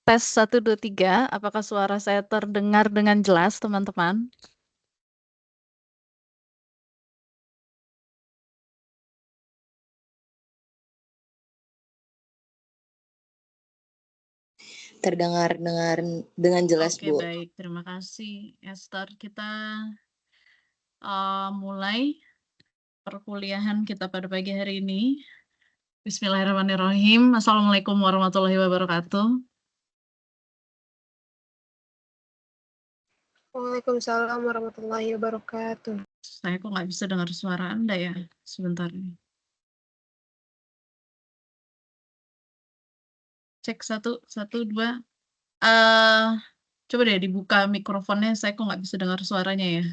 Tes 1, 2, 3. Apakah suara saya terdengar dengan jelas, teman-teman? Terdengar dengan jelas, Oke, Bu. baik. Terima kasih, Esther. Kita mulai perkuliahan kita pada pagi hari ini. Bismillahirrahmanirrahim. Assalamualaikum warahmatullahi wabarakatuh. Waalaikumsalam warahmatullahi wabarakatuh. Saya kok nggak bisa dengar suara Anda ya? Sebentar nih. Cek 1, 1, 2. Coba deh dibuka mikrofonnya. Saya kok nggak bisa dengar suaranya ya?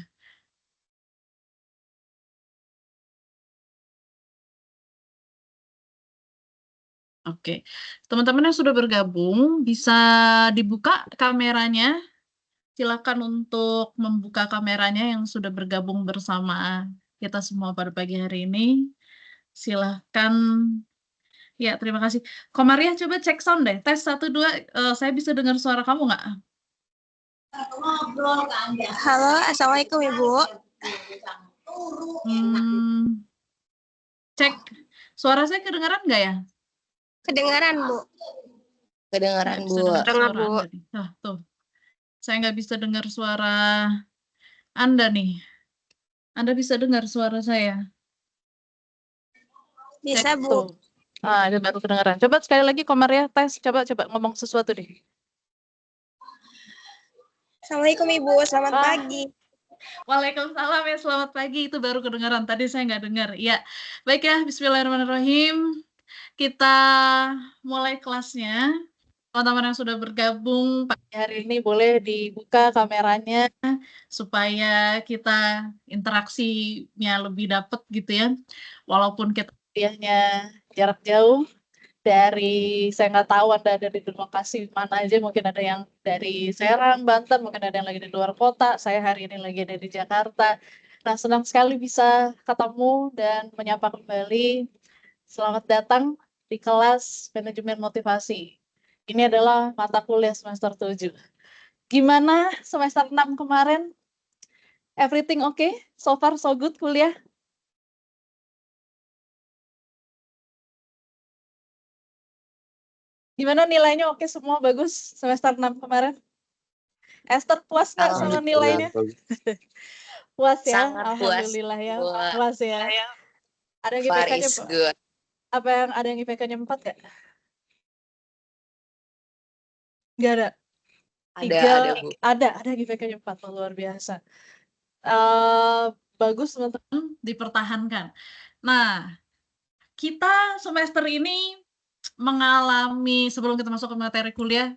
Oke, teman-teman yang sudah bergabung bisa dibuka kameranya. Silakan untuk membuka kameranya yang sudah bergabung bersama kita semua pada pagi hari ini. Silahkan. Ya, terima kasih. Komaria, coba cek sound deh. Tes 1, 2. Saya bisa dengar suara kamu nggak? Halo, assalamualaikum Ibu. Cek. Suara saya kedengaran nggak ya? Kedengaran Bu. Kedengaran, Nggak bisa Bu. dengar Dengar, suara Bu. Anda nih. Tuh. Saya nggak bisa dengar suara Anda nih. Anda bisa dengar suara saya? Bisa Cek Bu. tuh. Ini baru kedengaran. Coba sekali lagi Komaria tes. Coba ngomong sesuatu deh. Assalamualaikum Ibu, selamat pagi. Waalaikumsalam ya, selamat pagi. Itu baru kedengaran. Tadi saya nggak dengar. Ya, baik ya. Bismillahirrahmanirrahim. Kita mulai kelasnya. Teman-teman yang sudah bergabung pagi hari ini boleh dibuka kameranya supaya kita interaksinya lebih dapat gitu ya. Walaupun kita kuliahnya jarak jauh dari, saya nggak tahu Anda ada di lokasi mana aja, mungkin ada yang dari Serang, Banten, mungkin ada yang lagi di luar kota, saya hari ini lagi ada di Jakarta. Nah, senang sekali bisa ketemu dan menyapa kembali. Selamat datang di kelas Manajemen Motivasi. Ini adalah mata kuliah semester 7. Gimana semester 6 kemarin? Everything okay? So far so good kuliah? Gimana nilainya? Oke semua, bagus semester 6 kemarin? Esther puas nggak sama nilainya? Puas ya? Sangat Alhamdulillah ya. puas. Puas ya. Ada yang Far IPK-nya is good. apa yang ada yang IPK-nya 4 nggak? Nggak ada. Ada, Bu. Ada yang IPK-nya 4, luar biasa. Bagus teman-teman, dipertahankan. Nah, kita semester ini mengalami, sebelum kita masuk ke materi kuliah,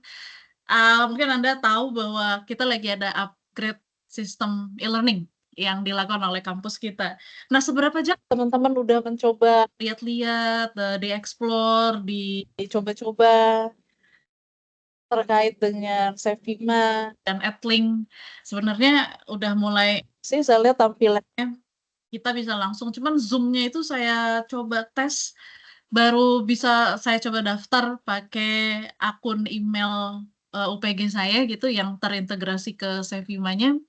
mungkin Anda tahu bahwa kita lagi ada upgrade sistem e-learning yang dilakukan oleh kampus kita. Nah, seberapa jauh teman-teman udah mencoba lihat-lihat, di-explore, dicoba-coba terkait dengan Sevima dan Edlink? Sebenarnya udah mulai sih saya lihat tampilannya kita bisa langsung, cuman Zoom-nya itu saya coba tes, baru bisa saya coba daftar pakai akun email UPG saya gitu yang terintegrasi ke Sevima-nya,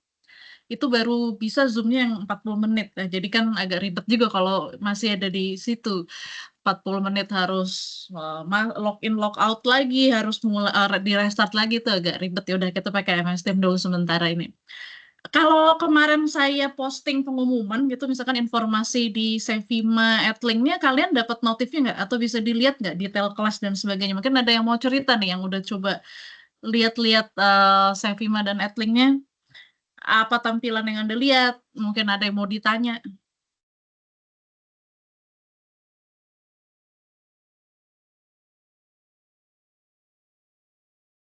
itu baru bisa Zoom-nya yang 40 menit. Nah, jadi kan agak ribet juga kalau masih ada di situ. 40 menit harus login logout lagi, harus di restart lagi, tuh agak ribet. Ya udah kita pakai MS Teams dulu sementara ini. Kalau kemarin saya posting pengumuman gitu, misalkan informasi di Sevima Edlink-nya, kalian dapat notifnya nggak? Atau bisa dilihat nggak detail kelas dan sebagainya? Mungkin ada yang mau cerita nih yang udah coba lihat-lihat Sevima dan Edlink-nya. Apa tampilan yang Anda lihat? Mungkin ada yang mau ditanya.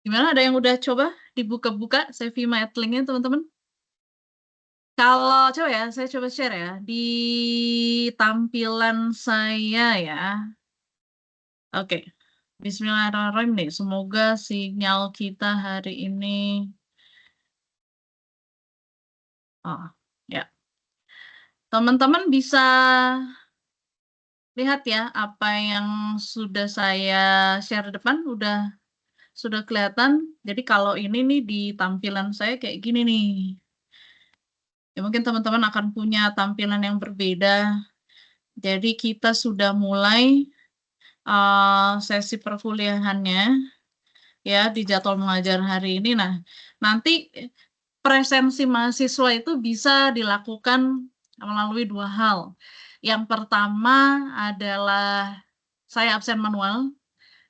Gimana? Ada yang udah coba dibuka-buka Sevima Edlink-nya, teman-teman? Kalau coba ya, saya coba share ya di tampilan saya ya. Oke. Bismillahirrahmanirrahim nih. Semoga sinyal kita hari ini. Ya. Teman-teman bisa lihat ya apa yang sudah saya share depan, udah Sudah kelihatan? Jadi kalau ini nih di tampilan saya kayak gini nih. Ya mungkin teman-teman akan punya tampilan yang berbeda. Jadi kita sudah mulai sesi perkuliahannya ya di jadwal mengajar hari ini. Nah, nanti presensi mahasiswa itu bisa dilakukan melalui 2 hal. Yang pertama adalah saya absen manual,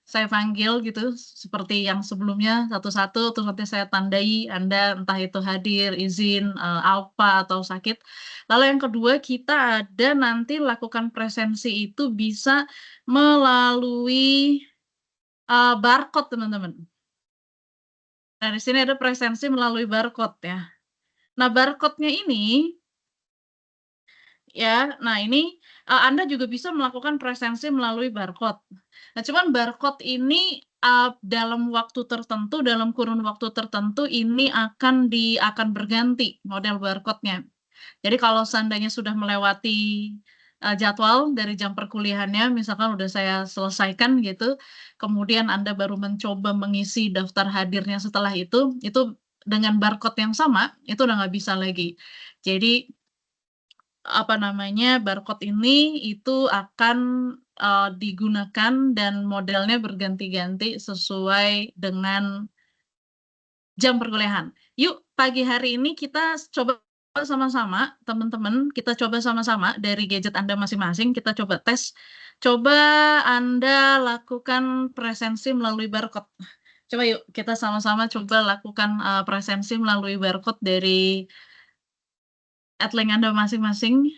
saya panggil gitu seperti yang sebelumnya satu-satu, terus nanti saya tandai Anda entah itu hadir, izin, apa, atau sakit. Lalu yang kedua kita ada nanti lakukan presensi itu bisa melalui, barcode teman-teman. Nah di sini ada presensi melalui barcode ya. Nah barcode-nya ini ya, nah ini, Anda juga bisa melakukan presensi melalui barcode. Nah, cuman barcode ini, dalam waktu tertentu, dalam kurun waktu tertentu ini akan berganti model barcode-nya. Jadi kalau seandainya sudah melewati, jadwal dari jam perkuliahannya, misalkan udah saya selesaikan gitu, kemudian Anda baru mencoba mengisi daftar hadirnya setelah itu dengan barcode yang sama, itu udah nggak bisa lagi. Jadi apa namanya, barcode ini itu akan, digunakan dan modelnya berganti-ganti sesuai dengan jam perkuliahan. Yuk, pagi hari ini kita coba sama-sama, teman-teman, kita coba sama-sama dari gadget Anda masing-masing, kita coba tes. Coba Anda lakukan presensi melalui barcode. Coba yuk, kita sama-sama coba lakukan, presensi melalui barcode dari adlink Anda masing-masing.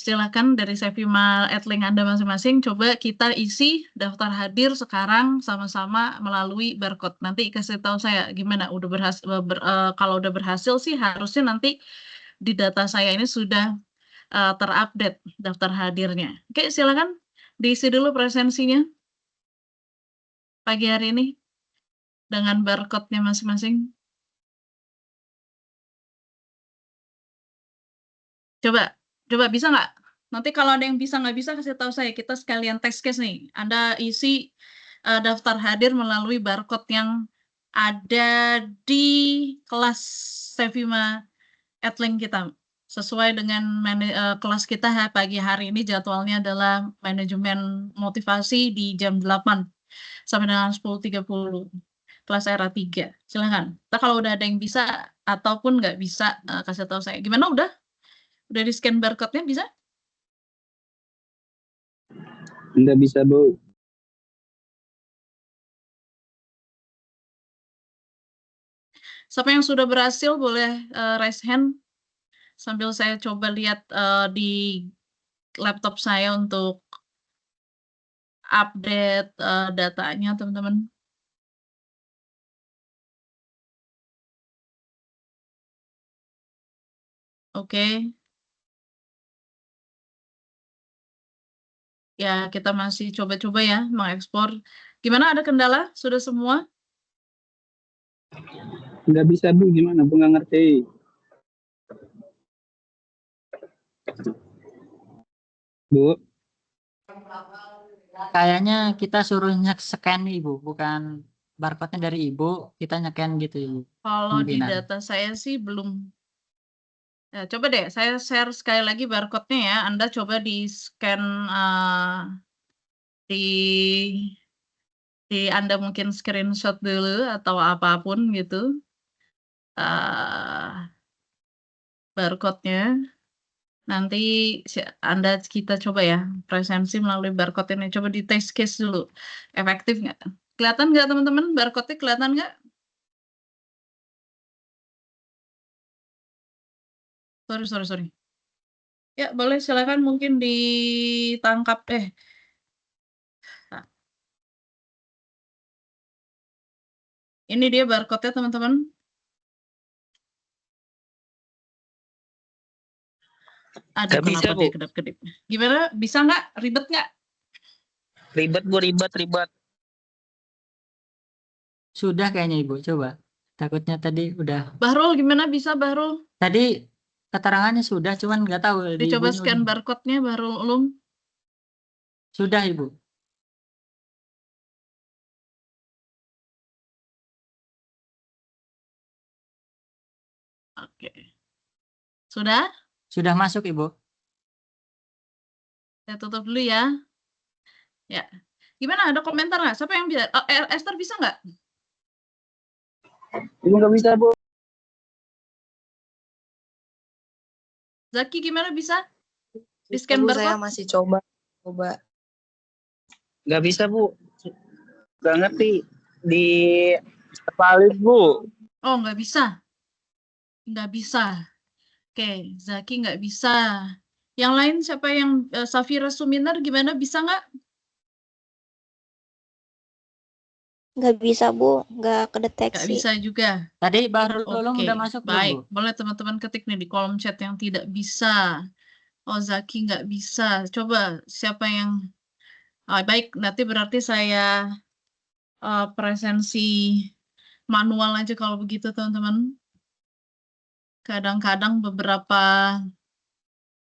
Silakan dari Sevima adlink Anda masing-masing, coba kita isi daftar hadir sekarang sama-sama melalui barcode. Nanti kasih tahu saya gimana, udah kalau udah berhasil sih harusnya nanti di data saya ini sudah, terupdate daftar hadirnya. Oke, silakan diisi dulu presensinya pagi hari ini dengan barcode-nya masing-masing. Coba coba bisa nggak? Nanti kalau ada yang bisa nggak bisa kasih tahu saya, kita sekalian test case nih. Anda isi, daftar hadir melalui barcode yang ada di kelas Sevima adlink kita. Sesuai dengan kelas kita pagi hari ini jadwalnya adalah manajemen motivasi di jam 8 sampai dengan 10.30, kelas era 3. Silakan. Entar kalau udah ada yang bisa ataupun nggak bisa, kasih tahu saya. Gimana udah? Udah di-scan barcode-nya bisa? Nggak bisa, Bu. Siapa yang sudah berhasil boleh, raise hand, sambil saya coba lihat, di laptop saya untuk update, datanya teman-teman. Oke. Ya, kita masih coba-coba ya mengekspor. Gimana, ada kendala? Sudah semua? Nggak bisa, Bu. Gimana, Bu? Nggak ngerti. Bu, Kayaknya kita suruh scan Ibu, bukan barcode-nya dari Ibu, kita nge-scan gitu Ibu. Kalau di Kemungkinan. data saya sih belum. Ya, coba deh saya share sekali lagi barcode-nya ya. Anda coba di-scan, di Anda mungkin screenshot dulu atau apapun gitu, barcode-nya. Nanti kita coba ya presensi melalui barcode ini. Coba di test case dulu, efektif nggak? Kelihatan nggak teman-teman, barcode-nya kelihatan nggak? Sorry. Ya boleh, silakan mungkin ditangkap. Nah, ini dia barcode-nya teman-teman. Ada Nggak bisa, kenapa Bu. dia kedap-kedip? Gimana? Bisa nggak? Ribet nggak? Ribet, Bu, ribet. Sudah kayaknya Ibu, coba. Takutnya tadi udah. Bahrul gimana, bisa Bahrul? Tadi keterangannya sudah, cuman nggak tahu di Dicoba Ibunya scan udah. barcode-nya Bahrul Ulum. Sudah Ibu. Sudah? Sudah masuk, Ibu. Saya tutup dulu ya. Ya. Gimana? Ada komentar nggak? Siapa yang bisa? Esther bisa nggak? Ibu nggak bisa, Bu. Zaki gimana bisa? Di Bisa, scan Bu, saya barcode? masih coba. Nggak bisa, Bu. Nggak ngerti. Di valid, Bu. Oh, nggak bisa. Nggak bisa. Oke, Zaki nggak bisa. Yang lain siapa yang Safira Suminar gimana? Bisa nggak? Nggak bisa, Bu. Nggak Nggak kedeteksi. bisa juga. Tadi baru Lulung Oke, udah masuk belum, baik. Bu? Boleh teman-teman ketik nih di kolom chat yang tidak bisa. Oh, Zaki nggak bisa. Coba siapa yang... baik, nanti berarti saya presensi manual aja kalau begitu, teman-teman. Kadang-kadang beberapa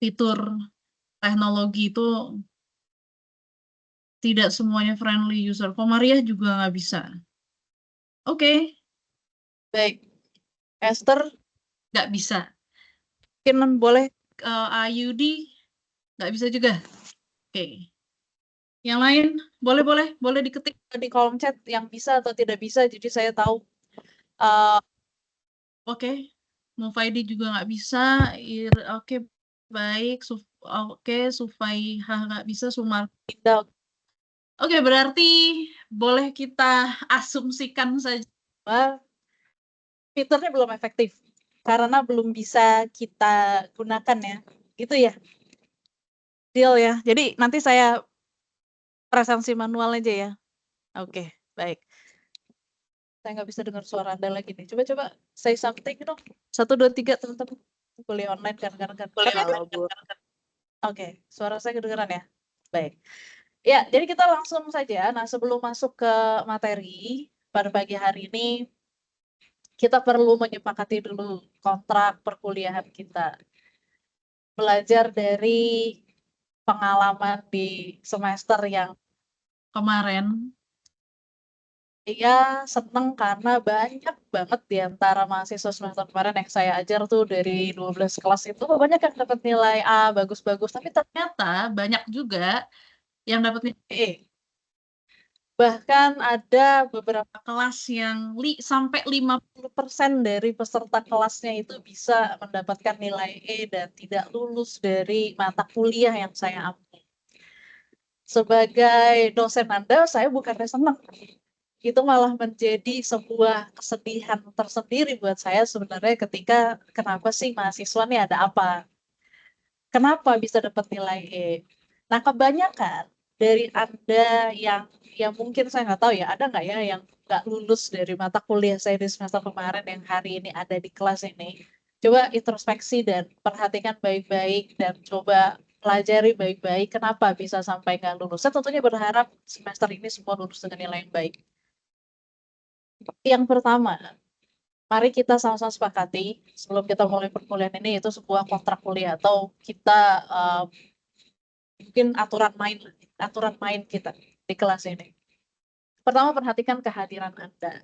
fitur teknologi itu tidak semuanya friendly user. Komariah juga nggak bisa. Oke, baik. Esther nggak bisa. Mungkin boleh Ayudi nggak bisa juga. Oke. Yang lain boleh diketik di kolom chat yang bisa atau tidak bisa. Jadi saya tahu. Oke. Mufaidi juga nggak bisa. Oke, baik. Oke, Sufaiha nggak bisa. Sumartinda. Oke, berarti boleh kita asumsikan saja bahwa fiturnya belum efektif karena belum bisa kita gunakan ya. Gitu ya. Deal ya. Jadi nanti saya presensi manual aja ya. Oke, baik. Saya nggak bisa dengar suara Anda lagi nih. Coba say something dong. 1, 2, 3 teman-teman. Kuliah online kan. Halo, Bu. Oke, suara saya kedengeran ya? Baik. Ya, jadi kita langsung saja. Nah, sebelum masuk ke materi pada pagi hari ini, kita perlu menyepakati dulu kontrak perkuliahan kita. Belajar dari pengalaman di semester yang kemarin, iya seneng karena banyak banget di antara mahasiswa semester kemarin yang saya ajar tuh dari 12 kelas itu banyak yang dapat nilai A bagus-bagus, tapi ternyata banyak juga yang dapat nilai E. Bahkan ada beberapa kelas yang sampai 50% dari peserta kelasnya itu bisa mendapatkan nilai E dan tidak lulus dari mata kuliah yang saya ambil. Sebagai dosen Anda, saya bukannya senang. Itu malah menjadi sebuah kesedihan tersendiri buat saya sebenarnya ketika kenapa sih mahasiswa nih ada apa? Kenapa bisa dapat nilai E? Nah, kebanyakan dari Anda yang mungkin saya nggak tahu ya, ada nggak ya yang nggak lulus dari mata kuliah saya di semester kemarin yang hari ini ada di kelas ini? Coba introspeksi dan perhatikan baik-baik dan coba pelajari baik-baik kenapa bisa sampai nggak lulus. Saya tentunya berharap semester ini semua lulus dengan nilai yang baik. Yang pertama, mari kita sama-sama sepakati sebelum kita mulai perkuliahan ini itu sebuah kontrak kuliah atau kita mungkin aturan main kita di kelas ini. Pertama, perhatikan kehadiran Anda.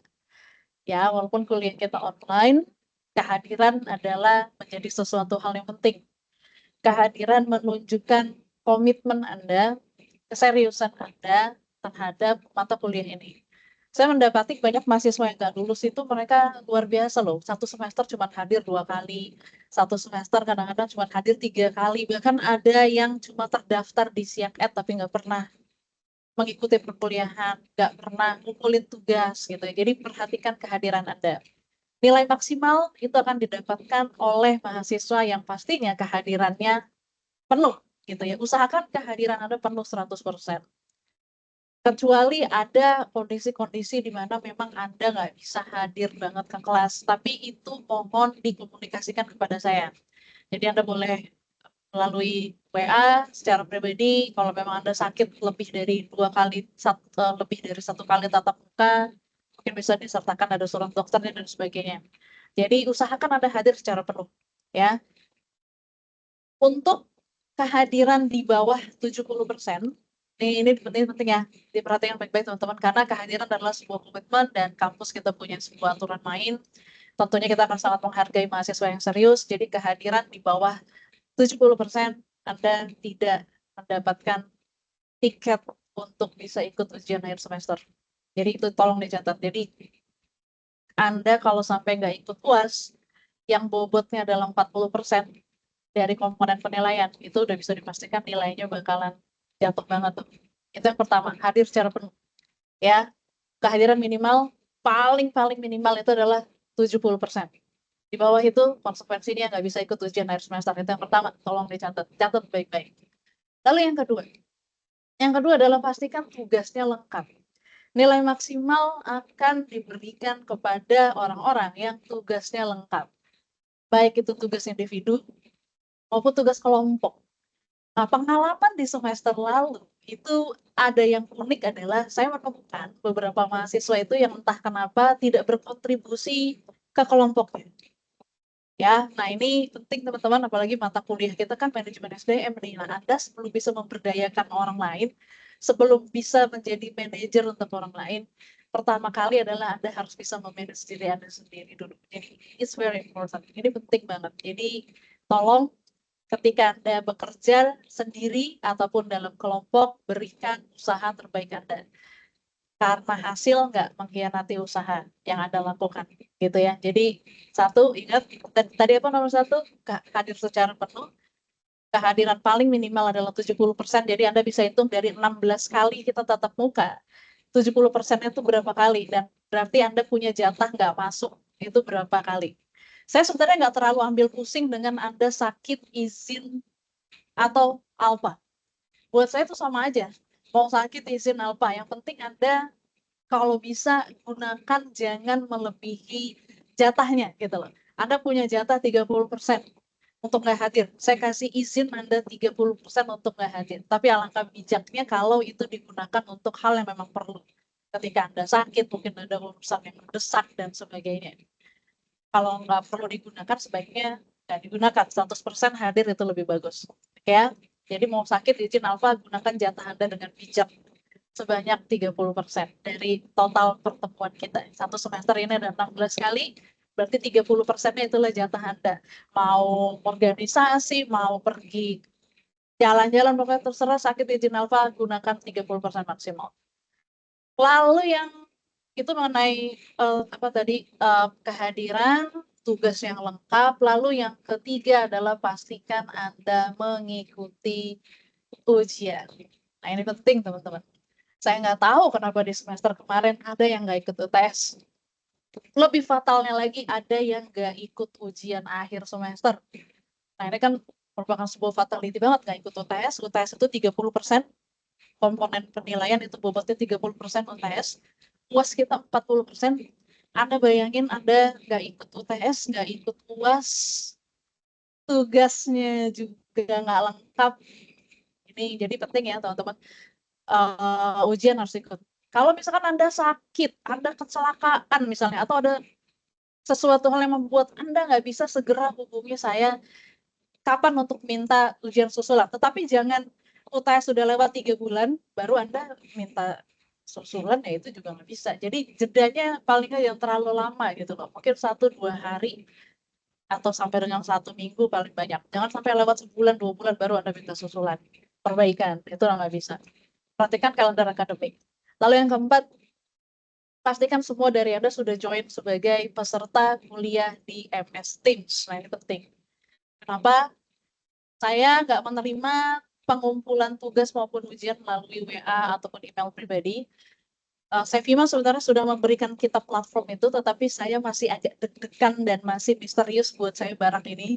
Ya, walaupun kuliah kita online, kehadiran adalah menjadi sesuatu hal yang penting. Kehadiran menunjukkan komitmen Anda, keseriusan Anda terhadap mata kuliah ini. Saya mendapati banyak mahasiswa yang nggak lulus itu mereka luar biasa loh. 1 semester cuma hadir 2 kali, 1 semester kadang-kadang cuma hadir 3 kali. Bahkan ada yang cuma terdaftar di Siak tapi nggak pernah mengikuti perkuliahan, nggak pernah ngumpulin tugas gitu. Jadi perhatikan kehadiran Anda. Nilai maksimal itu akan didapatkan oleh mahasiswa yang pastinya kehadirannya penuh gitu ya. Usahakan kehadiran Anda penuh 100%. Kecuali ada kondisi-kondisi di mana memang Anda nggak bisa hadir banget ke kelas, tapi itu mohon dikomunikasikan kepada saya. Jadi Anda boleh melalui WA secara pribadi, kalau memang Anda sakit lebih dari 2 kali, lebih dari 1 kali tatap muka, mungkin bisa disertakan ada surat dokternya dan sebagainya. Jadi usahakan Anda hadir secara penuh, ya. Untuk kehadiran di bawah 70%, ini penting ya, diperhatikan baik-baik teman-teman, karena kehadiran adalah sebuah komitmen dan kampus kita punya sebuah aturan main. tentunya kita akan sangat menghargai mahasiswa yang serius, jadi kehadiran di bawah 70% Anda tidak mendapatkan tiket untuk bisa ikut ujian akhir semester. Jadi itu tolong dicatat. Jadi Anda kalau sampai nggak ikut UAS, yang bobotnya adalah 40% dari komponen penilaian, itu udah bisa dipastikan nilainya bakalan jatuh banget tuh. Itu yang pertama, hadir secara penuh. Ya, kehadiran minimal, paling minimal itu adalah 70%. Di bawah itu konsekuensinya nggak bisa ikut ujian akhir semester. Itu yang pertama, tolong dicatat. Catat baik-baik. Lalu yang kedua adalah pastikan tugasnya lengkap. Nilai maksimal akan diberikan kepada orang-orang yang tugasnya lengkap. Baik itu tugas individu maupun tugas kelompok. Nah, pengalaman di semester lalu itu ada yang unik adalah saya menemukan beberapa mahasiswa itu yang entah kenapa tidak berkontribusi ke kelompoknya. Ya, nah ini penting teman-teman, apalagi mata kuliah kita kan manajemen SDM nih. Nah, Anda sebelum bisa memberdayakan orang lain, sebelum bisa menjadi manajer untuk orang lain, pertama kali adalah Anda harus bisa memanage diri Anda sendiri dulu. Jadi, it's very important. Ini penting banget. Jadi, tolong ketika Anda bekerja sendiri ataupun dalam kelompok, berikan usaha terbaik Anda. Karena hasil nggak mengkhianati usaha yang Anda lakukan, gitu ya. Jadi, satu, ingat, tadi apa nomor satu? Hadir secara penuh. Kehadiran paling minimal adalah 70%, jadi Anda bisa hitung dari 16 kali kita tatap muka, 70% itu berapa kali, dan berarti Anda punya jatah nggak masuk, itu berapa kali. Saya sebenarnya nggak terlalu ambil pusing dengan Anda sakit, izin, atau alpa. Buat saya itu sama aja, mau sakit, izin, alpa, yang penting Anda kalau bisa gunakan jangan melebihi jatahnya gitu loh. Anda punya jatah 30% untuk nggak hadir. Saya kasih izin Anda 30% untuk nggak hadir. Tapi alangkah bijaknya kalau itu digunakan untuk hal yang memang perlu. Ketika Anda sakit, mungkin ada urusan yang mendesak dan sebagainya. Kalau nggak perlu digunakan, sebaiknya nggak digunakan. 100% hadir itu lebih bagus. Ya, jadi mau sakit, izin alfa, gunakan jatah Anda dengan bijak sebanyak 30% dari total pertemuan kita. Satu semester ini ada 16 kali, berarti 30%-nya itulah jatah Anda. Mau organisasi, mau pergi jalan-jalan, pokoknya terserah, sakit izin alfa, gunakan 30% maksimal. Lalu yang itu mengenai kehadiran, tugas yang lengkap. Lalu yang ketiga adalah pastikan Anda mengikuti ujian. Nah, ini penting teman-teman. Saya nggak tahu kenapa di semester kemarin ada yang nggak ikut UTS. Lebih fatalnya lagi ada yang nggak ikut ujian akhir semester. Nah, ini kan merupakan sebuah fatality banget, nggak ikut UTS. UTS itu 30%, komponen penilaian itu bobotnya 30% UTS. UAS kita 40%. Anda bayangin Anda nggak ikut UTS, nggak ikut UAS, tugasnya juga nggak lengkap. Ini jadi penting ya teman-teman. Ujian harus ikut. Kalau misalkan Anda sakit, Anda kecelakaan misalnya, atau ada sesuatu hal yang membuat Anda nggak bisa segera hubungi saya, kapan untuk minta ujian susulan. Tetapi jangan UTS sudah lewat 3 bulan, baru Anda minta susulan, ya itu juga nggak bisa. Jadi jedanya paling nggak yang terlalu lama gitu loh. Mungkin 1-2 hari, atau sampai dengan 1 minggu paling banyak. Jangan sampai lewat sebulan, 2 bulan, baru Anda minta susulan. Perbaikan, itu nggak bisa. Perhatikan kalender akademik. Lalu yang keempat, pastikan semua dari Anda sudah join sebagai peserta kuliah di MS Teams. Nah, ini penting. Kenapa? Saya nggak menerima pengumpulan tugas maupun ujian melalui WA ataupun email pribadi. Sevima sebenarnya sudah memberikan kita platform itu, tetapi saya masih agak deg-degan dan masih misterius buat saya barang ini.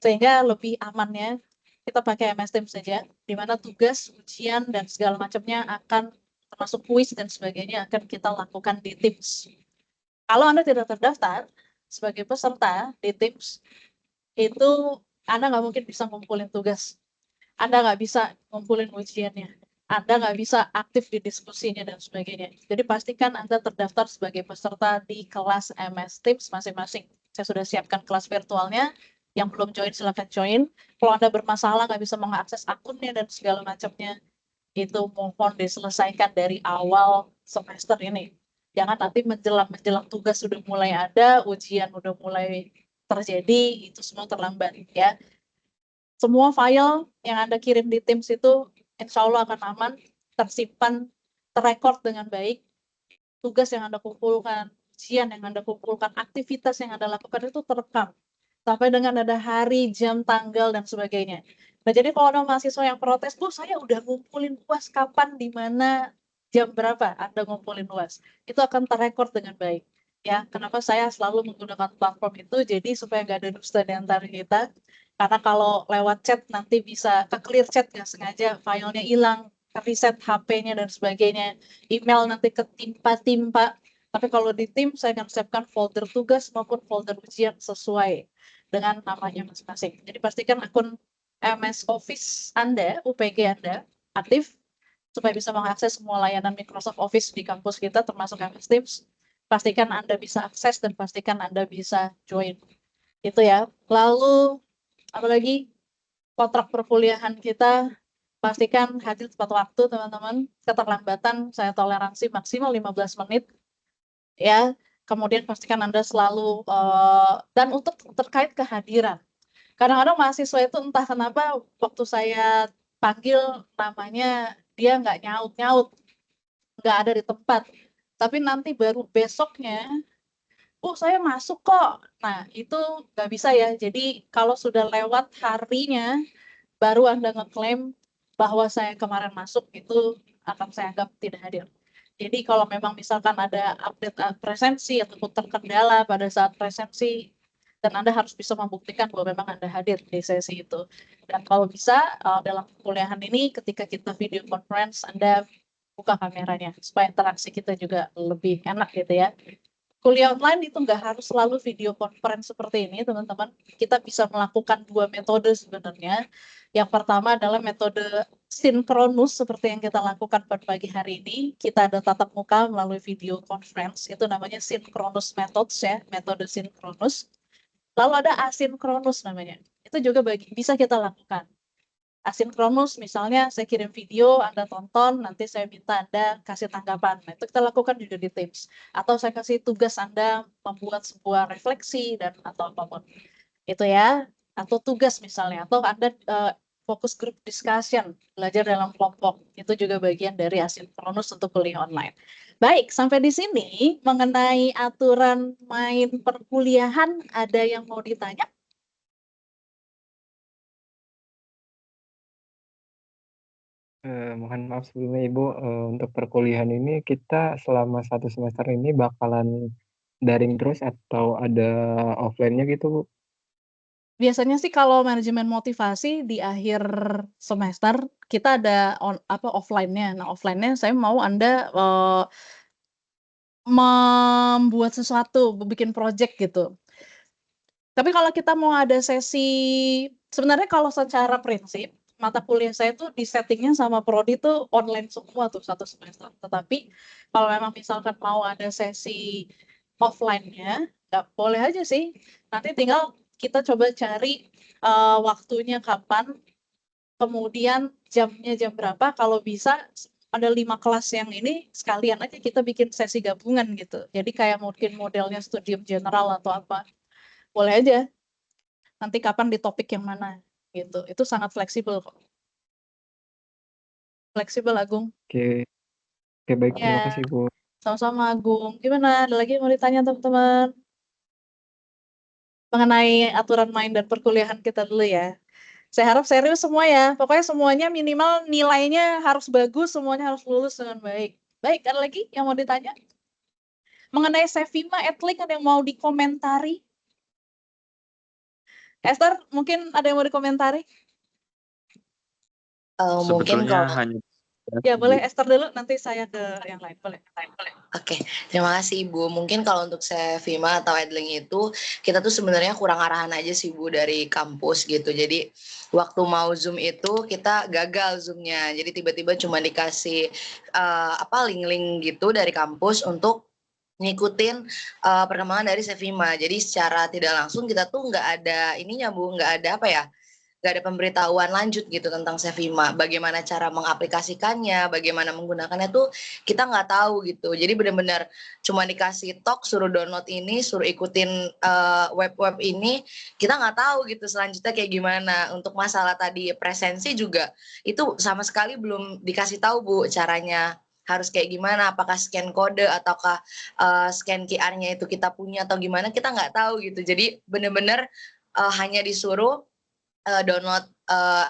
Sehingga lebih amannya kita pakai MS Teams saja, di mana tugas, ujian, dan segala macamnya akan termasuk kuis dan sebagainya akan kita lakukan di Teams. Kalau Anda tidak terdaftar sebagai peserta di Teams, itu Anda nggak mungkin bisa ngumpulin tugas. Anda nggak bisa ngumpulin ujiannya. Anda nggak bisa aktif di diskusinya dan sebagainya. Jadi pastikan Anda terdaftar sebagai peserta di kelas MS Teams masing-masing. Saya sudah siapkan kelas virtualnya. Yang belum join silahkan join. Kalau Anda bermasalah nggak bisa mengakses akunnya dan segala macamnya, itu mohon diselesaikan dari awal semester ini. Jangan nanti menjelang tugas sudah mulai ada, ujian udah mulai terjadi, itu semua terlambat ya. Semua file yang Anda kirim di Teams itu insya Allah akan aman, tersimpan, terrekord dengan baik. Tugas yang Anda kumpulkan, ujian yang Anda kumpulkan, aktivitas yang Anda lakukan itu terekam. Sampai dengan ada hari, jam, tanggal, dan sebagainya. Nah, jadi kalau ada mahasiswa yang protes, Bu, saya udah ngumpulin UAS kapan, di mana, jam berapa Anda ngumpulin UAS. Itu akan terrekord dengan baik. Ya, kenapa saya selalu menggunakan platform itu, jadi supaya nggak ada dusta di antara kita. Karena kalau lewat chat nanti bisa ke clear chat nggak sengaja, filenya hilang, ke reset HP-nya dan sebagainya. Email nanti ketimpa-timpa. Tapi kalau di tim, saya akan siapkan folder tugas maupun folder ujian sesuai dengan namanya masing-masing. Jadi pastikan akun MS Office Anda, UPG Anda, aktif, supaya bisa mengakses semua layanan Microsoft Office di kampus kita, termasuk MS Teams. Pastikan Anda bisa akses dan pastikan Anda bisa join. Itu ya. Lalu, apalagi kontrak perkuliahan kita, pastikan hadir tepat waktu, teman-teman. Keterlambatan saya toleransi maksimal 15 menit. Ya, kemudian pastikan Anda selalu, dan untuk terkait kehadiran. Kadang-kadang mahasiswa itu entah kenapa waktu saya panggil namanya, dia nggak nyaut-nyaut, nggak ada di tempat. Tapi nanti baru besoknya, "Bu, saya masuk kok." Nah, itu nggak bisa ya. Jadi kalau sudah lewat harinya, baru Anda ngeklaim bahwa saya kemarin masuk, itu akan saya anggap tidak hadir. Jadi kalau memang misalkan ada update presensi ataupun terkendala pada saat presensi, dan Anda harus bisa membuktikan bahwa memang Anda hadir di sesi itu. Dan kalau bisa, dalam kuliahan ini ketika kita video conference, Anda buka kameranya, supaya interaksi kita juga lebih enak gitu ya. Kuliah online itu nggak harus selalu video conference seperti ini, teman-teman. Kita bisa melakukan 2 metode sebenarnya. Yang pertama adalah metode sinkronus seperti yang kita lakukan pada pagi hari ini. Kita ada tatap muka melalui video conference, itu namanya synchronous methods ya, metode sinkronus. Lalu ada asinkronus namanya. Itu juga bisa kita lakukan. Asinkronus misalnya saya kirim video, Anda tonton, nanti saya minta Anda kasih tanggapan. Nah, itu kita lakukan juga di Teams. Atau saya kasih tugas Anda membuat sebuah refleksi dan atau apapun. Itu ya. Atau tugas misalnya. Atau Anda fokus group discussion, belajar dalam kelompok. Itu juga bagian dari asinkronus untuk kuliah online. Baik, sampai di sini mengenai aturan main perkuliahan, ada yang mau ditanya? Mohon maaf sebelumnya Ibu, untuk perkuliahan ini kita selama 1 semester ini bakalan daring terus atau ada offline-nya gitu, Bu? Biasanya sih kalau manajemen motivasi di akhir semester kita ada offline-nya. Nah, offline-nya saya mau Anda, membuat sesuatu, bikin project gitu. Tapi kalau kita mau ada sesi, sebenarnya kalau secara prinsip, mata kuliah saya tuh di settingnya sama prodi tuh online semua tuh 1 semester. Tetapi kalau memang misalkan mau ada sesi offline-nya, nggak boleh aja sih. Nanti tinggal kita coba cari, waktunya kapan, kemudian jamnya jam berapa, kalau bisa ada 5 kelas yang ini sekalian aja kita bikin sesi gabungan gitu. Jadi kayak mungkin modelnya studium general atau apa, boleh aja. Nanti kapan di topik yang mana gitu. Itu sangat fleksibel kok. Fleksibel, Agung. Oke. Oke, baik, terima Ya, kasih, Bu. sama-sama Agung. Gimana, ada lagi yang mau ditanya teman-teman? Mengenai aturan main dan perkuliahan kita dulu ya. Saya harap serius semua ya. Pokoknya semuanya minimal nilainya harus bagus, semuanya harus lulus dengan baik. Baik, ada lagi yang mau ditanya? Mengenai Sevima, Edlink, ada yang mau dikomentari? Esther, mungkin ada yang mau dikomentari? Mungkin Sebetulnya kalau hanya Ya, boleh Esther dulu, nanti saya ke yang lain. Boleh. Oke, terima kasih Ibu. Mungkin kalau untuk Sevima atau Edling itu, kita tuh sebenarnya kurang arahan aja sih Bu dari kampus gitu. Jadi waktu mau Zoom itu kita gagal Zoom-nya. Jadi tiba-tiba cuma dikasih link-link gitu dari kampus untuk ngikutin perkembangan dari Sevima. Jadi secara tidak langsung kita tuh nggak ada ininya Bu, nggak ada nggak ada pemberitahuan lanjut gitu tentang Sevima. Bagaimana cara mengaplikasikannya, bagaimana menggunakannya tuh kita nggak tahu gitu. Jadi benar-benar cuma dikasih talk, suruh download ini, suruh ikutin web-web ini, kita nggak tahu gitu selanjutnya kayak gimana. Untuk masalah tadi presensi juga itu sama sekali belum dikasih tahu Bu caranya harus kayak gimana, apakah scan kode ataukah scan QR-nya itu kita punya atau gimana, kita nggak tahu gitu. Jadi benar-benar hanya disuruh download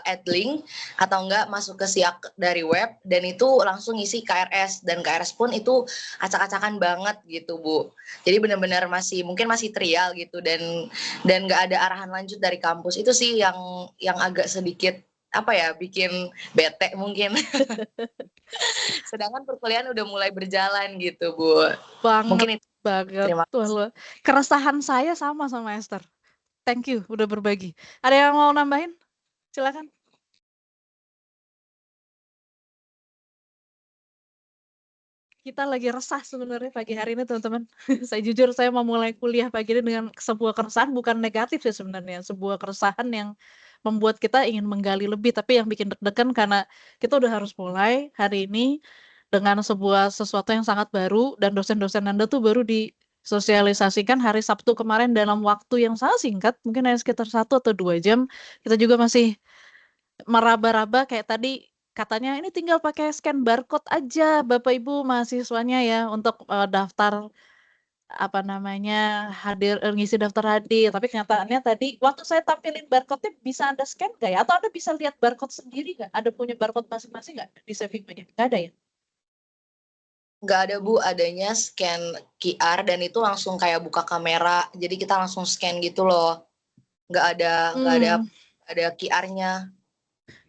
AdLink atau enggak masuk ke Siak dari web dan itu langsung ngisi KRS, dan KRS pun itu acak-acakan banget gitu Bu. Jadi benar-benar mungkin masih trial gitu, dan nggak ada arahan lanjut dari kampus. Itu sih yang agak sedikit bikin bete mungkin. Sedangkan perkuliahan udah mulai berjalan gitu Bu. Mungkin Banget itu. banget. Terima Wah, keresahan saya sama Esther. Thank you udah berbagi. Ada yang mau nambahin? Silakan. Kita lagi resah sebenarnya pagi hari ini teman-teman. Saya mau mulai kuliah pagi ini dengan sebuah keresahan, bukan negatif sih sebenarnya, sebuah keresahan yang membuat kita ingin menggali lebih, tapi yang bikin deg-degan karena kita udah harus mulai hari ini dengan sesuatu yang sangat baru, dan dosen-dosen Anda tuh baru disosialisasikan hari Sabtu kemarin dalam waktu yang sangat singkat, mungkin hanya sekitar 1 atau 2 jam. Kita juga masih meraba-raba kayak tadi katanya ini tinggal pakai scan barcode aja Bapak Ibu mahasiswanya ya untuk daftar ngisi daftar hadir. Tapi kenyataannya tadi waktu saya tampilin barcode-nya bisa Anda scan nggak ya? Atau Anda bisa lihat barcode sendiri nggak? Ada punya barcode masing-masing nggak di Sevimanya? Nggak ada ya? Nggak ada Bu, adanya scan QR dan itu langsung kayak buka kamera, jadi kita langsung scan gitu loh. Nggak ada QR-nya.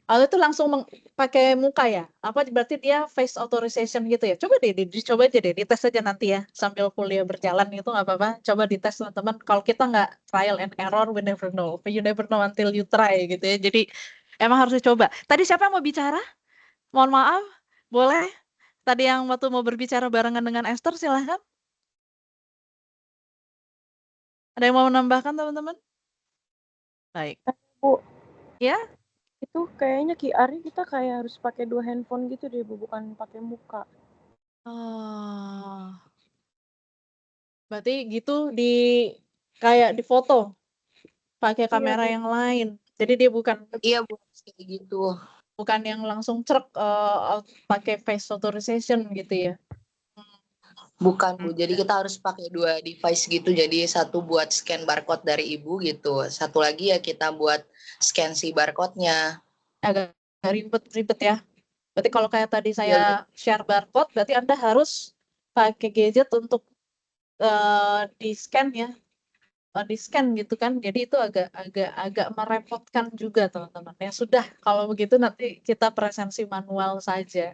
Itu langsung pakai muka ya? Apa berarti dia face authorization gitu ya? Coba dicoba aja deh, dites aja nanti ya sambil kuliah berjalan itu nggak apa-apa. Coba dites teman-teman. Kalau kita nggak trial and error, we never know. You never know until you try gitu ya. Jadi emang harus dicoba. Tadi siapa yang mau bicara? Mohon maaf, boleh? Tadi yang waktu mau berbicara barengan dengan Esther, silahkan. Ada yang mau menambahkan teman-teman? Baik. Bu, Ya? itu kayaknya QR-nya kita kayak harus pakai 2 handphone gitu deh Bu, bukan pakai muka. Oh. Berarti gitu kayak di foto pakai kamera Bu. yang lain. Jadi dia bukan Iya Bu, kayak gitu. bukan yang langsung pakai face authorization gitu ya. Bukan Bu, jadi kita harus pakai 2 device gitu. Jadi satu buat scan barcode dari Ibu gitu, satu lagi ya kita buat scan si barcode-nya. Agak ribet ya. Berarti kalau kayak tadi saya share barcode, berarti Anda harus pakai gadget untuk di-scan ya. Di-scan gitu kan. Jadi itu agak merepotkan juga teman-teman. Ya sudah, kalau begitu nanti kita presensi manual saja.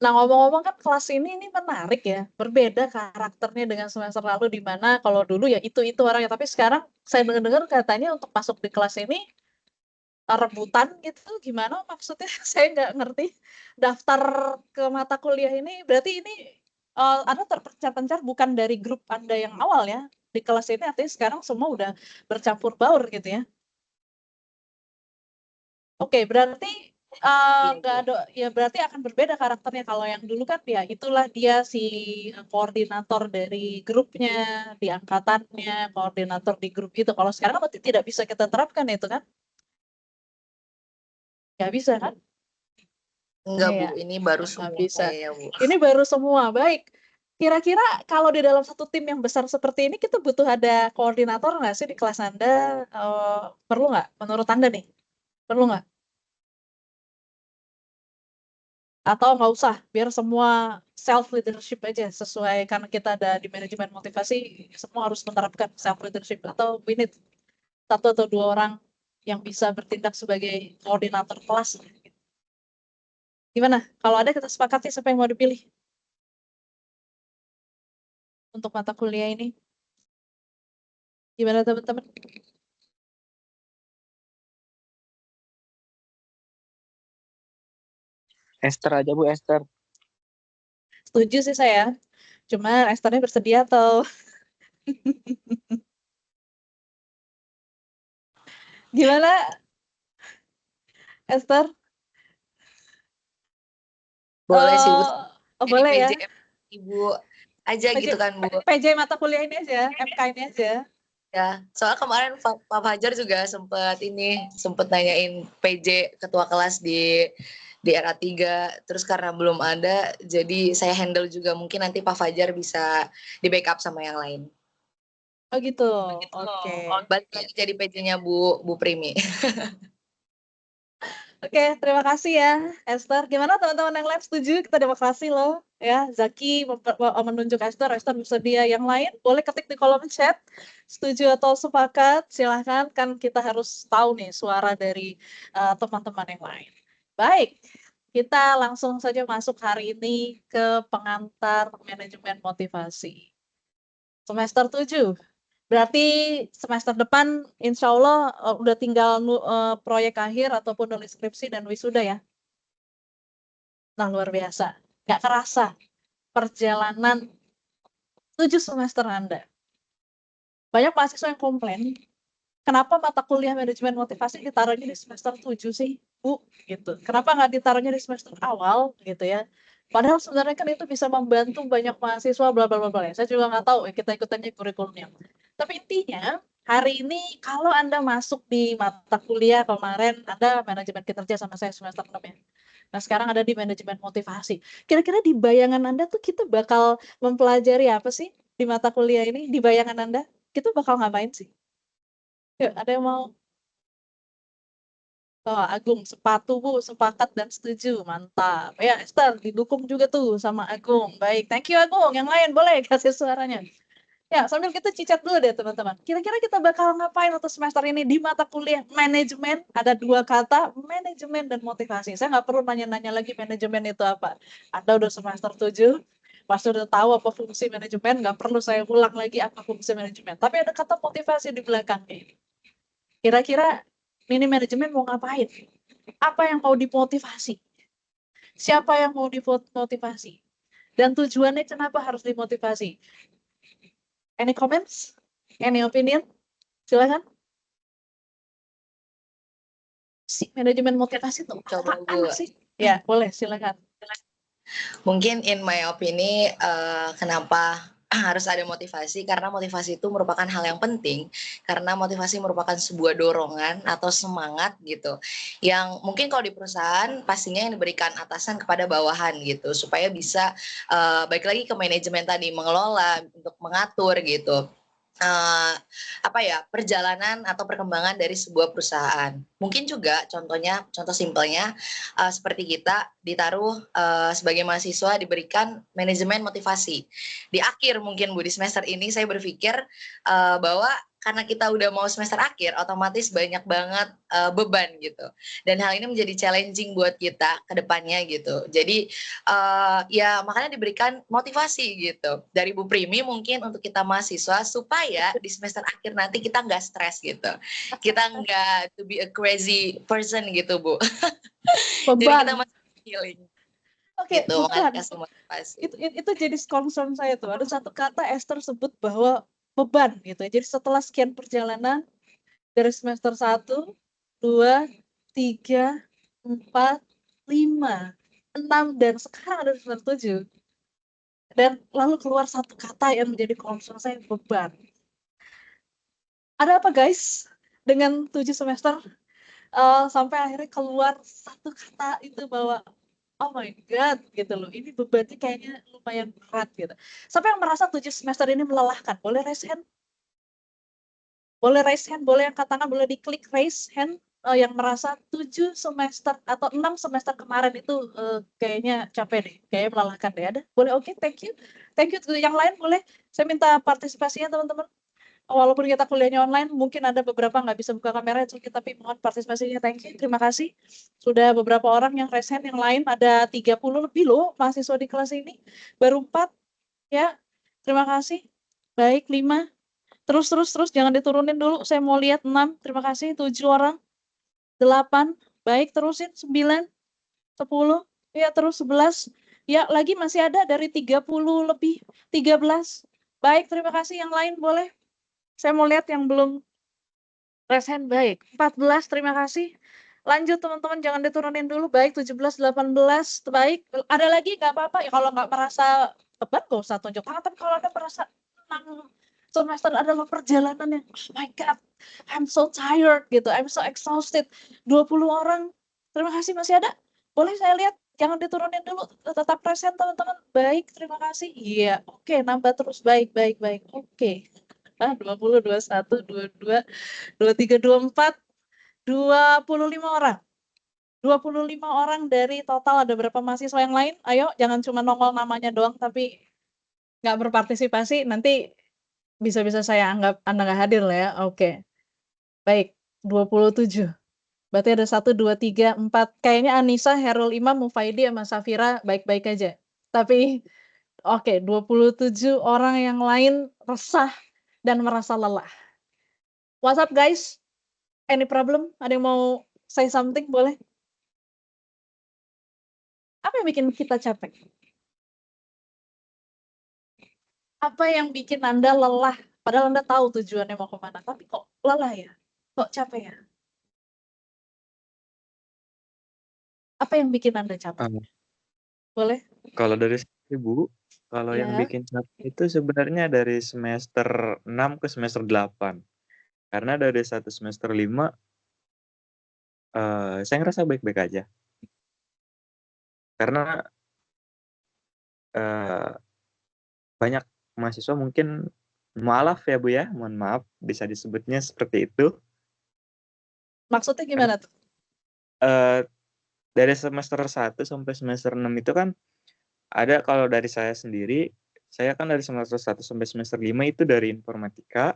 Nah, ngomong-ngomong kan kelas ini menarik ya, berbeda karakternya dengan semester lalu di mana kalau dulu ya itu orangnya, tapi sekarang saya dengar katanya untuk masuk di kelas ini rebutan gitu, gimana maksudnya? Saya nggak ngerti. Daftar ke mata kuliah ini berarti ini Anda terpencar-pencar bukan dari grup Anda yang awal ya, di kelas ini artinya sekarang semua udah bercampur baur gitu ya. Oke, berarti nggak ada ya, berarti akan berbeda karakternya. Kalau yang dulu kan ya itulah dia si koordinator dari grupnya, di angkatannya, koordinator di grup itu. Kalau sekarang berarti tidak bisa kita terapkan itu kan? Nggak bisa kan? Enggak Bu, Iya, ini baru nggak semua bisa. kayaknya Bu. Ini baru semua, baik. Kira-kira kalau di dalam satu tim yang besar seperti ini kita butuh ada koordinator nggak sih di kelas Anda? Perlu nggak? Menurut Anda nih, perlu nggak? Atau nggak usah, biar semua self leadership aja sesuai, karena kita ada di manajemen motivasi, semua harus menerapkan self leadership, atau we need 1 atau 2 orang yang bisa bertindak sebagai koordinator kelas. Gimana? Kalau ada kita sepakati siapa yang mau dipilih untuk mata kuliah ini? Gimana teman-teman? Esther aja Bu, Esther. Setuju sih saya. Cuma Esthernya bersedia atau gimana? Esther? Boleh sih Bu, Oh, jadi boleh ya. PJ Ibu aja PJ, gitu kan Bu. PJ mata kuliah ini aja, MK ini aja. Ya, soalnya kemarin Pak Fajar juga sempet nanyain PJ ketua kelas di RA3, terus karena belum ada, jadi saya handle juga, mungkin nanti Pak Fajar bisa di backup sama yang lain. Oh gitu. Oke. Balik lagi jadi PJ-nya Bu Primi. Oke, terima kasih ya, Esther. Gimana teman-teman yang lain setuju? Kita demokrasi loh, ya. Zaki menunjuk Esther, Esther bersedia. Yang lain boleh ketik di kolom chat. Setuju atau sepakat? Silahkan. Kan kita harus tahu nih suara dari teman-teman yang lain. Baik, kita langsung saja masuk hari ini ke pengantar manajemen motivasi. Semester 7. Berarti semester depan insya Allah udah tinggal proyek akhir ataupun nulis skripsi dan wisuda ya. Nah luar biasa. Gak kerasa perjalanan 7 semester Anda. Banyak mahasiswa yang komplain, kenapa mata kuliah manajemen motivasi ditaruhnya di semester 7 sih, Bu? Gitu. Kenapa nggak ditaruhnya di semester awal gitu ya? Padahal sebenarnya kan itu bisa membantu banyak mahasiswa bla bla bla bla. Saya juga nggak tahu, kita ikutannya kurikulumnya. Tapi intinya hari ini kalau Anda masuk di mata kuliah kemarin Anda manajemen kinerja sama saya semester 6 ya. Nah, sekarang ada di manajemen motivasi. Kira-kira di bayangan Anda tuh kita bakal mempelajari apa sih di mata kuliah ini? Di bayangan Anda kita bakal ngapain sih? Yuk, ada yang mau? Oh, Agung, sepatu Bu, sepakat dan setuju, mantap. Ya, Esther, didukung juga tuh sama Agung. Baik, thank you Agung. Yang lain boleh kasih suaranya. Ya, sambil kita cicat dulu deh teman-teman. Kira-kira kita bakal ngapain untuk semester ini di mata kuliah manajemen? Ada 2 kata, manajemen dan motivasi. Saya nggak perlu nanya-nanya lagi manajemen itu apa. Anda udah semester 7, pasti udah tahu apa fungsi manajemen, nggak perlu saya ulang lagi apa fungsi manajemen. Tapi ada kata motivasi di belakangnya ini. Kira-kira ini manajemen mau ngapain? Apa yang mau dimotivasi? Siapa yang mau dimotivasi? Dan tujuannya kenapa harus dimotivasi? Any comments? Any opinion? Silakan. Si manajemen motivasi itu Coba apaan Bu. sih? Ya, boleh, silakan. Mungkin in my opinion, kenapa harus ada motivasi, karena motivasi itu merupakan hal yang penting, karena motivasi merupakan sebuah dorongan atau semangat gitu, yang mungkin kalau di perusahaan pastinya yang diberikan atasan kepada bawahan gitu, supaya bisa balik lagi ke manajemen tadi, mengelola, untuk mengatur gitu. Perjalanan atau perkembangan dari sebuah perusahaan. Mungkin juga contoh simpelnya seperti kita ditaruh sebagai mahasiswa diberikan manajemen motivasi. Di akhir mungkin Bu, di semester ini saya berpikir bahwa karena kita udah mau semester akhir, otomatis banyak banget beban gitu. Dan hal ini menjadi challenging buat kita ke depannya gitu. Jadi ya makanya diberikan motivasi gitu. Dari Bu Primi mungkin untuk kita mahasiswa supaya di semester akhir nanti kita nggak stres gitu. Kita nggak to be a crazy person gitu Bu. Jadi kita masih healing. Oke, Gitu, bukan. kasih motivasi. Itu jadi concern saya tuh. Ada satu kata Esther sebut bahwa beban gitu. Jadi setelah sekian perjalanan dari semester 1, 2, 3, 4, 5, 6 dan sekarang ada semester 7. Dan lalu keluar satu kata yang menjadi concern saya, beban. Ada apa guys dengan 7 semester sampai akhirnya keluar satu kata itu bahwa oh my god gitu loh, ini bebannya kayaknya lumayan berat gitu. Siapa yang merasa 7 semester ini melelahkan? Boleh raise hand? Boleh raise hand, boleh angkat tangan, boleh diklik raise hand yang merasa 7 semester atau 6 semester kemarin itu kayaknya capek deh, kayaknya melelahkan deh. Ada? Boleh, oke, thank you. Thank you. Yang lain boleh? Saya minta partisipasinya teman-teman. Walaupun kita kuliahnya online, mungkin ada beberapa nggak bisa buka kamera, tapi mohon partisipasinya, thank you, terima kasih. Sudah beberapa orang yang raise hand, yang lain ada 30 lebih loh mahasiswa di kelas ini, baru 4, ya, terima kasih. Baik, 5, terus, jangan diturunin dulu, saya mau lihat 6, terima kasih, 7 orang, 8, baik, terusin, 9, 10, ya terus 11, ya lagi masih ada dari 30 lebih, 13, baik, terima kasih, yang lain boleh. Saya mau lihat yang belum raise hand, baik. 14, terima kasih. Lanjut teman-teman, jangan diturunin dulu. Baik, 17, 18. Baik. Ada lagi nggak apa-apa. Ya, kalau nggak merasa beban, nggak usah tunjuk tangan. Tapi kalau Anda merasa tenang, semester adalah perjalanan yang, oh my God, I'm so tired gitu. I'm so exhausted. 20 orang. Terima kasih, masih ada? Boleh saya lihat? Jangan diturunin dulu. Tetap present teman-teman. Baik, terima kasih. Iya, oke. Nambah terus. Baik, baik, baik. Oke. 20, 21, 22, 23, 24. 25 orang. 25 orang dari total ada berapa mahasiswa yang lain? Ayo, jangan cuma nongol namanya doang tapi nggak berpartisipasi. Nanti bisa-bisa saya anggap Anda nggak hadir lah ya. Oke. Baik, 27. Berarti ada 1, 2, 3, 4. Kayaknya Anissa, Herul Imam, Mufaidi, sama Safira baik-baik aja. Tapi oke, 27 orang yang lain resah dan merasa lelah. What's up guys? Any problem? Ada yang mau say something? Boleh? Apa yang bikin kita capek? Apa yang bikin Anda lelah? Padahal Anda tahu tujuannya mau kemana, tapi kok lelah ya? Kok capek ya? Apa yang bikin Anda capek? Ah, Boleh? kalau dari saya, Bu, kalau yang Ya. bikin capek itu sebenarnya dari semester 6 ke semester 8. Karena dari satu semester 5, saya ngerasa baik-baik aja. Karena banyak mahasiswa mungkin maaf ya Bu ya, mohon maaf bisa disebutnya seperti itu. Maksudnya gimana tuh? Dari semester 1 sampai semester 6 itu kan ada, kalau dari saya sendiri, saya kan dari semester 1 sampai semester 5 itu dari informatika.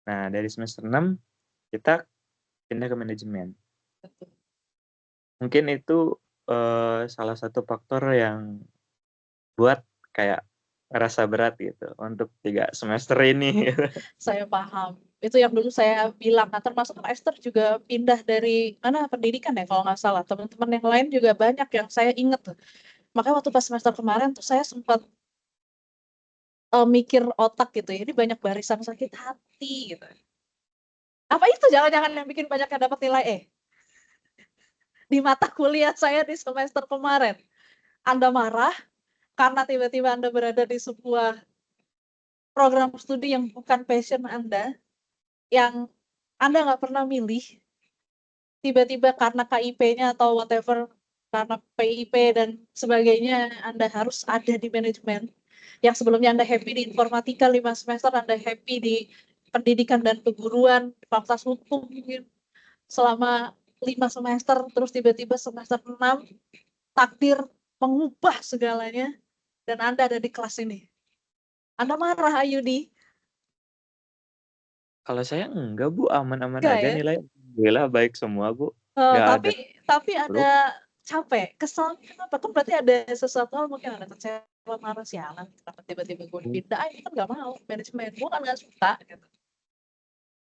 Nah, dari semester 6 kita pindah ke manajemen. Mungkin itu salah satu faktor yang buat kayak ngerasa berat gitu untuk 3 semester ini. Saya paham. Itu yang dulu saya bilang. Nah, termasuk Esther juga pindah dari mana pendidikan ya kalau nggak salah. Teman-teman yang lain juga banyak yang saya ingat tuh. Makanya waktu pas semester kemarin tuh saya sempat mikir otak gitu ya. Ini banyak barisan sakit hati gitu. Apa itu jangan-jangan yang bikin banyak yang dapat nilai E? Di mata kuliah saya di semester kemarin. Anda marah karena tiba-tiba Anda berada di sebuah program studi yang bukan passion Anda, yang Anda nggak pernah milih, tiba-tiba karena KIP-nya atau whatever, karena PIP dan sebagainya, Anda harus ada di manajemen. Yang sebelumnya Anda happy di informatika 5 semester, Anda happy di pendidikan dan keguruan, fakultas hukum mungkin, selama 5 semester, terus tiba-tiba semester 6, takdir mengubah segalanya, dan Anda ada di kelas ini. Anda marah, Ayudi? Kalau saya enggak Bu, aman-aman Enggak aja ya? nilai. Alhamdulillah baik semua Bu. Nggak ada Tapi buruk. ada capek, kesel kenapa? Kan berarti ada sesuatu hal mungkin ada kecewa, marah, sialan, kenapa tiba-tiba gue pindah, itu kan nggak mau, manajemen, gue kan nggak suka gitu.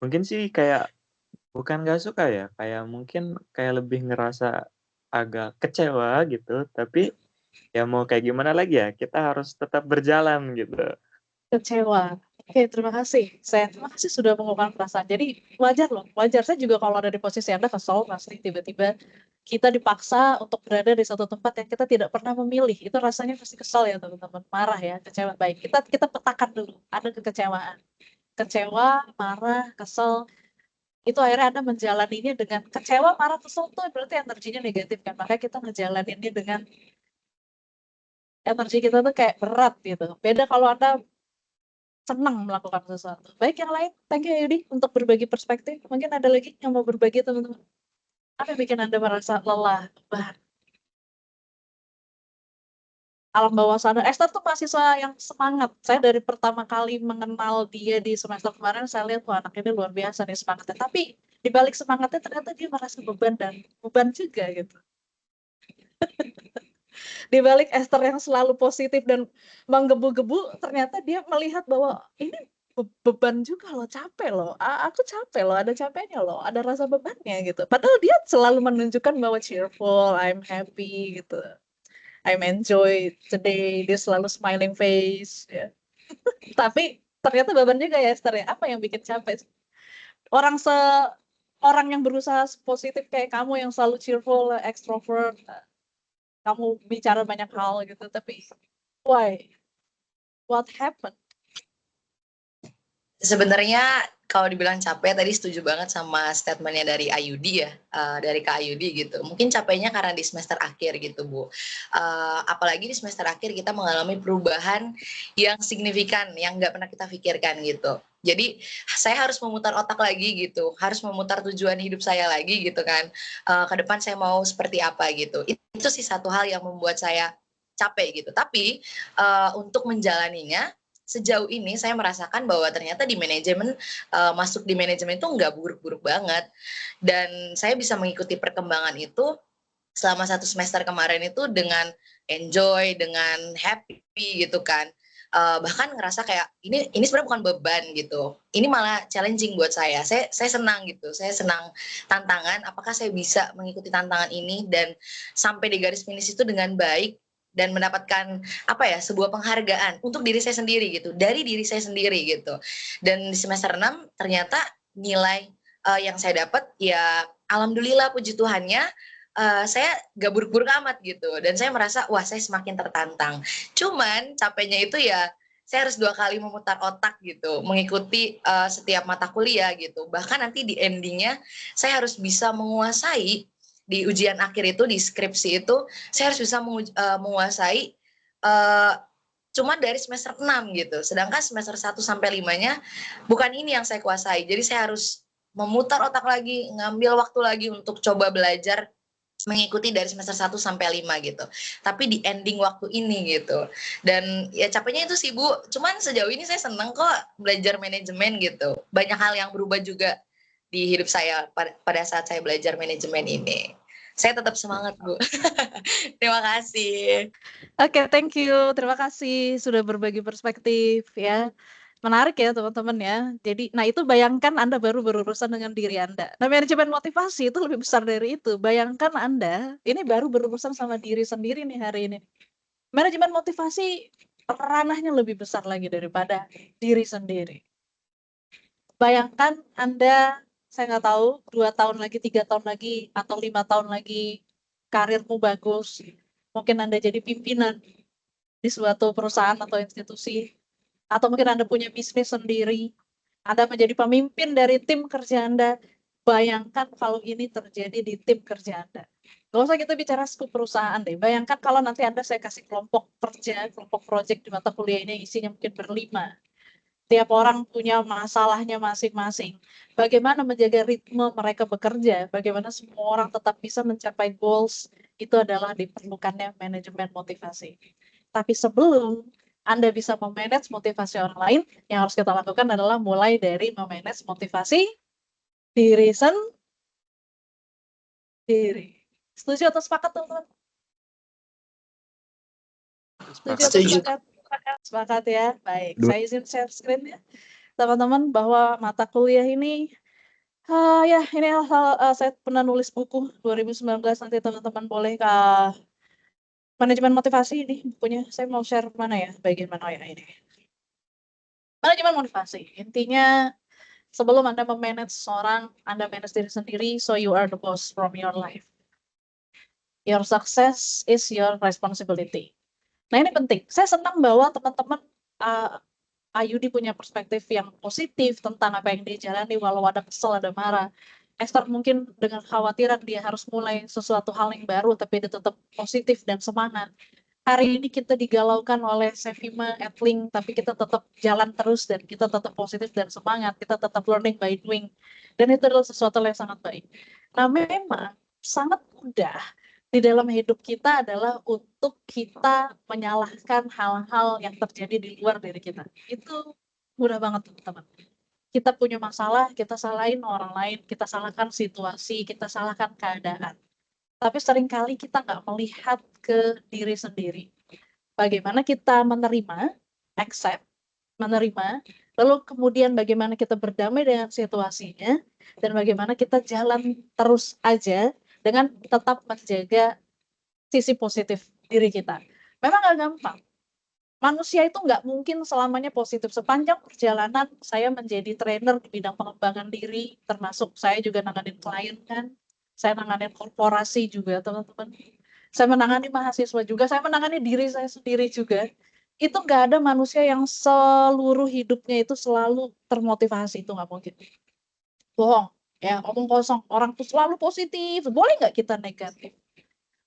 Mungkin sih kayak bukan nggak suka ya, kayak mungkin kayak lebih ngerasa agak kecewa gitu, tapi ya mau kayak gimana lagi ya, kita harus tetap berjalan gitu. Kecewa. Oke, terima kasih. Terima kasih sudah mengungkapkan perasaan. Jadi wajar loh, wajar. Saya juga kalau ada di posisi Anda kesel, pasti tiba-tiba kita dipaksa untuk berada di satu tempat yang kita tidak pernah memilih. Itu rasanya pasti kesel ya teman-teman, marah ya, kecewa. Baik, kita petakan dulu. Ada kekecewaan, kecewa, marah, kesel. Itu akhirnya Anda menjalaninya dengan kecewa, marah, kesel tuh berarti energinya negatif kan. Makanya kita ngejalaninnya dengan energi kita tuh kayak berat gitu. Beda kalau Anda senang melakukan sesuatu. Baik, yang lain, thank you Yudi untuk berbagi perspektif. Mungkin ada lagi yang mau berbagi teman-teman. Apa yang bikin Anda merasa lelah, beban? Alam bawah sadar. Esther tuh mahasiswa yang semangat. Saya dari pertama kali mengenal dia di semester kemarin, saya lihat wah anak ini luar biasa nih semangatnya. Tapi di balik semangatnya ternyata dia merasa beban dan beban juga gitu. Di balik Esther yang selalu positif dan menggebu-gebu, ternyata dia melihat bahwa ini beban juga loh, capek loh. Aku capek loh, ada capeknya loh, ada rasa bebannya gitu. Padahal dia selalu menunjukkan bahwa cheerful, I'm happy gitu. I'm enjoy today, dia selalu smiling face ya. Tapi ternyata beban juga ya Esther ya. Apa yang bikin capek? Orang orang yang berusaha positif kayak kamu yang selalu cheerful, extrovert, kamu bicara banyak hal gitu, tapi why? What happened? Sebenarnya kalau dibilang capek, tadi setuju banget sama statementnya dari Ayudi ya, dari Kak Ayudi gitu. Mungkin capeknya karena di semester akhir gitu, Bu. Apalagi di semester akhir kita mengalami perubahan yang signifikan, yang nggak pernah kita pikirkan gitu. Jadi saya harus memutar otak lagi gitu, harus memutar tujuan hidup saya lagi gitu kan. Ke depan saya mau seperti apa gitu. Itu sih satu hal yang membuat saya capek gitu. Tapi untuk menjalaninya, sejauh ini saya merasakan bahwa ternyata di manajemen, masuk di manajemen itu nggak buruk-buruk banget, dan saya bisa mengikuti perkembangan itu selama 1 semester kemarin itu dengan enjoy, dengan happy gitu kan. Bahkan ngerasa kayak ini sebenarnya bukan beban gitu, ini malah challenging buat saya. Saya senang gitu, saya senang tantangan, apakah saya bisa mengikuti tantangan ini dan sampai di garis finish itu dengan baik dan mendapatkan sebuah penghargaan untuk diri saya sendiri gitu, dari diri saya sendiri gitu. Dan di semester 6 ternyata nilai yang saya dapat ya alhamdulillah puji Tuhannya, saya gak buruk-buruk amat gitu, dan saya merasa wah saya semakin tertantang. Cuman capeknya itu ya saya harus 2 kali memutar otak gitu, mengikuti setiap mata kuliah gitu. Bahkan nanti di endingnya saya harus bisa menguasai di ujian akhir itu, di skripsi itu, saya harus bisa menguasai cuma dari semester 6 gitu. Sedangkan semester 1 sampai 5-nya bukan ini yang saya kuasai. Jadi saya harus memutar otak lagi, ngambil waktu lagi untuk coba belajar mengikuti dari semester 1 sampai 5 gitu. Tapi di ending waktu ini gitu. Dan ya capeknya itu sih Bu, cuman sejauh ini saya seneng kok belajar manajemen gitu. Banyak hal yang berubah juga di hidup saya pada saat saya belajar manajemen ini. Saya tetap semangat Bu. Terima kasih. Oke, thank you. Terima kasih sudah berbagi perspektif ya. Menarik ya teman-teman ya. Jadi, nah itu bayangkan Anda baru berurusan dengan diri Anda. Nah manajemen motivasi itu lebih besar dari itu. Bayangkan Anda ini baru berurusan sama diri sendiri nih hari ini. Manajemen motivasi ranahnya lebih besar lagi daripada diri sendiri. Bayangkan Anda, saya nggak tahu, 2 tahun lagi, 3 tahun lagi, atau 5 tahun lagi, karirmu bagus, mungkin Anda jadi pimpinan di suatu perusahaan atau institusi, atau mungkin Anda punya bisnis sendiri, Anda menjadi pemimpin dari tim kerja Anda. Bayangkan kalau ini terjadi di tim kerja Anda. Nggak usah kita bicara skup perusahaan deh. Bayangkan kalau nanti Anda saya kasih kelompok kerja, kelompok proyek di mata kuliah ini isinya mungkin berlima. Tiap orang punya masalahnya masing-masing. Bagaimana menjaga ritme mereka bekerja, bagaimana semua orang tetap bisa mencapai goals, itu adalah diperlukannya manajemen motivasi. Tapi sebelum Anda bisa memanage motivasi orang lain, yang harus kita lakukan adalah mulai dari memanage motivasi diri sendiri. Setuju atau sepakat teman-teman? Setuju atau Setuju. sepakat? Sepakat ya, baik. Saya izin share screen ya, teman-teman, bahwa mata kuliah ini, ya ini saya pernah nulis buku 2019, nanti teman-teman boleh ke manajemen motivasi ini bukunya. Saya mau share mana ya, bagian mana ya ini. Manajemen motivasi, intinya sebelum Anda memanage seorang, Anda manage diri sendiri, so you are the boss from your life. Your success is your responsibility. Nah ini penting. Saya senang bahwa teman-teman Ayudi punya perspektif yang positif tentang apa yang dia jalani, walau ada kesel, ada marah. Esther mungkin dengan khawatiran dia harus mulai sesuatu hal yang baru, tapi dia tetap positif dan semangat. Hari ini kita digalaukan oleh Sevima, Edling, tapi kita tetap jalan terus dan kita tetap positif dan semangat. Kita tetap learning by doing. Dan itu adalah sesuatu yang sangat baik. Nah memang sangat mudah di dalam hidup kita adalah untuk kita menyalahkan hal-hal yang terjadi di luar dari kita. Itu mudah banget teman-teman. Kita punya masalah, kita salahin orang lain, kita salahkan situasi, kita salahkan keadaan. Tapi seringkali kita nggak melihat ke diri sendiri. Bagaimana kita menerima, accept, menerima, lalu kemudian bagaimana kita berdamai dengan situasinya, dan bagaimana kita jalan terus aja dengan tetap menjaga sisi positif diri kita. Memang nggak gampang. Manusia itu nggak mungkin selamanya positif. Sepanjang perjalanan saya menjadi trainer di bidang pengembangan diri, termasuk saya juga nanganin klien kan, saya nanganin korporasi juga teman-teman. Saya menangani mahasiswa juga, saya menangani diri saya sendiri juga. Itu nggak ada manusia yang seluruh hidupnya itu selalu termotivasi, itu nggak mungkin. Bohong, ya omong kosong. Orang tuh selalu positif, boleh nggak kita negatif?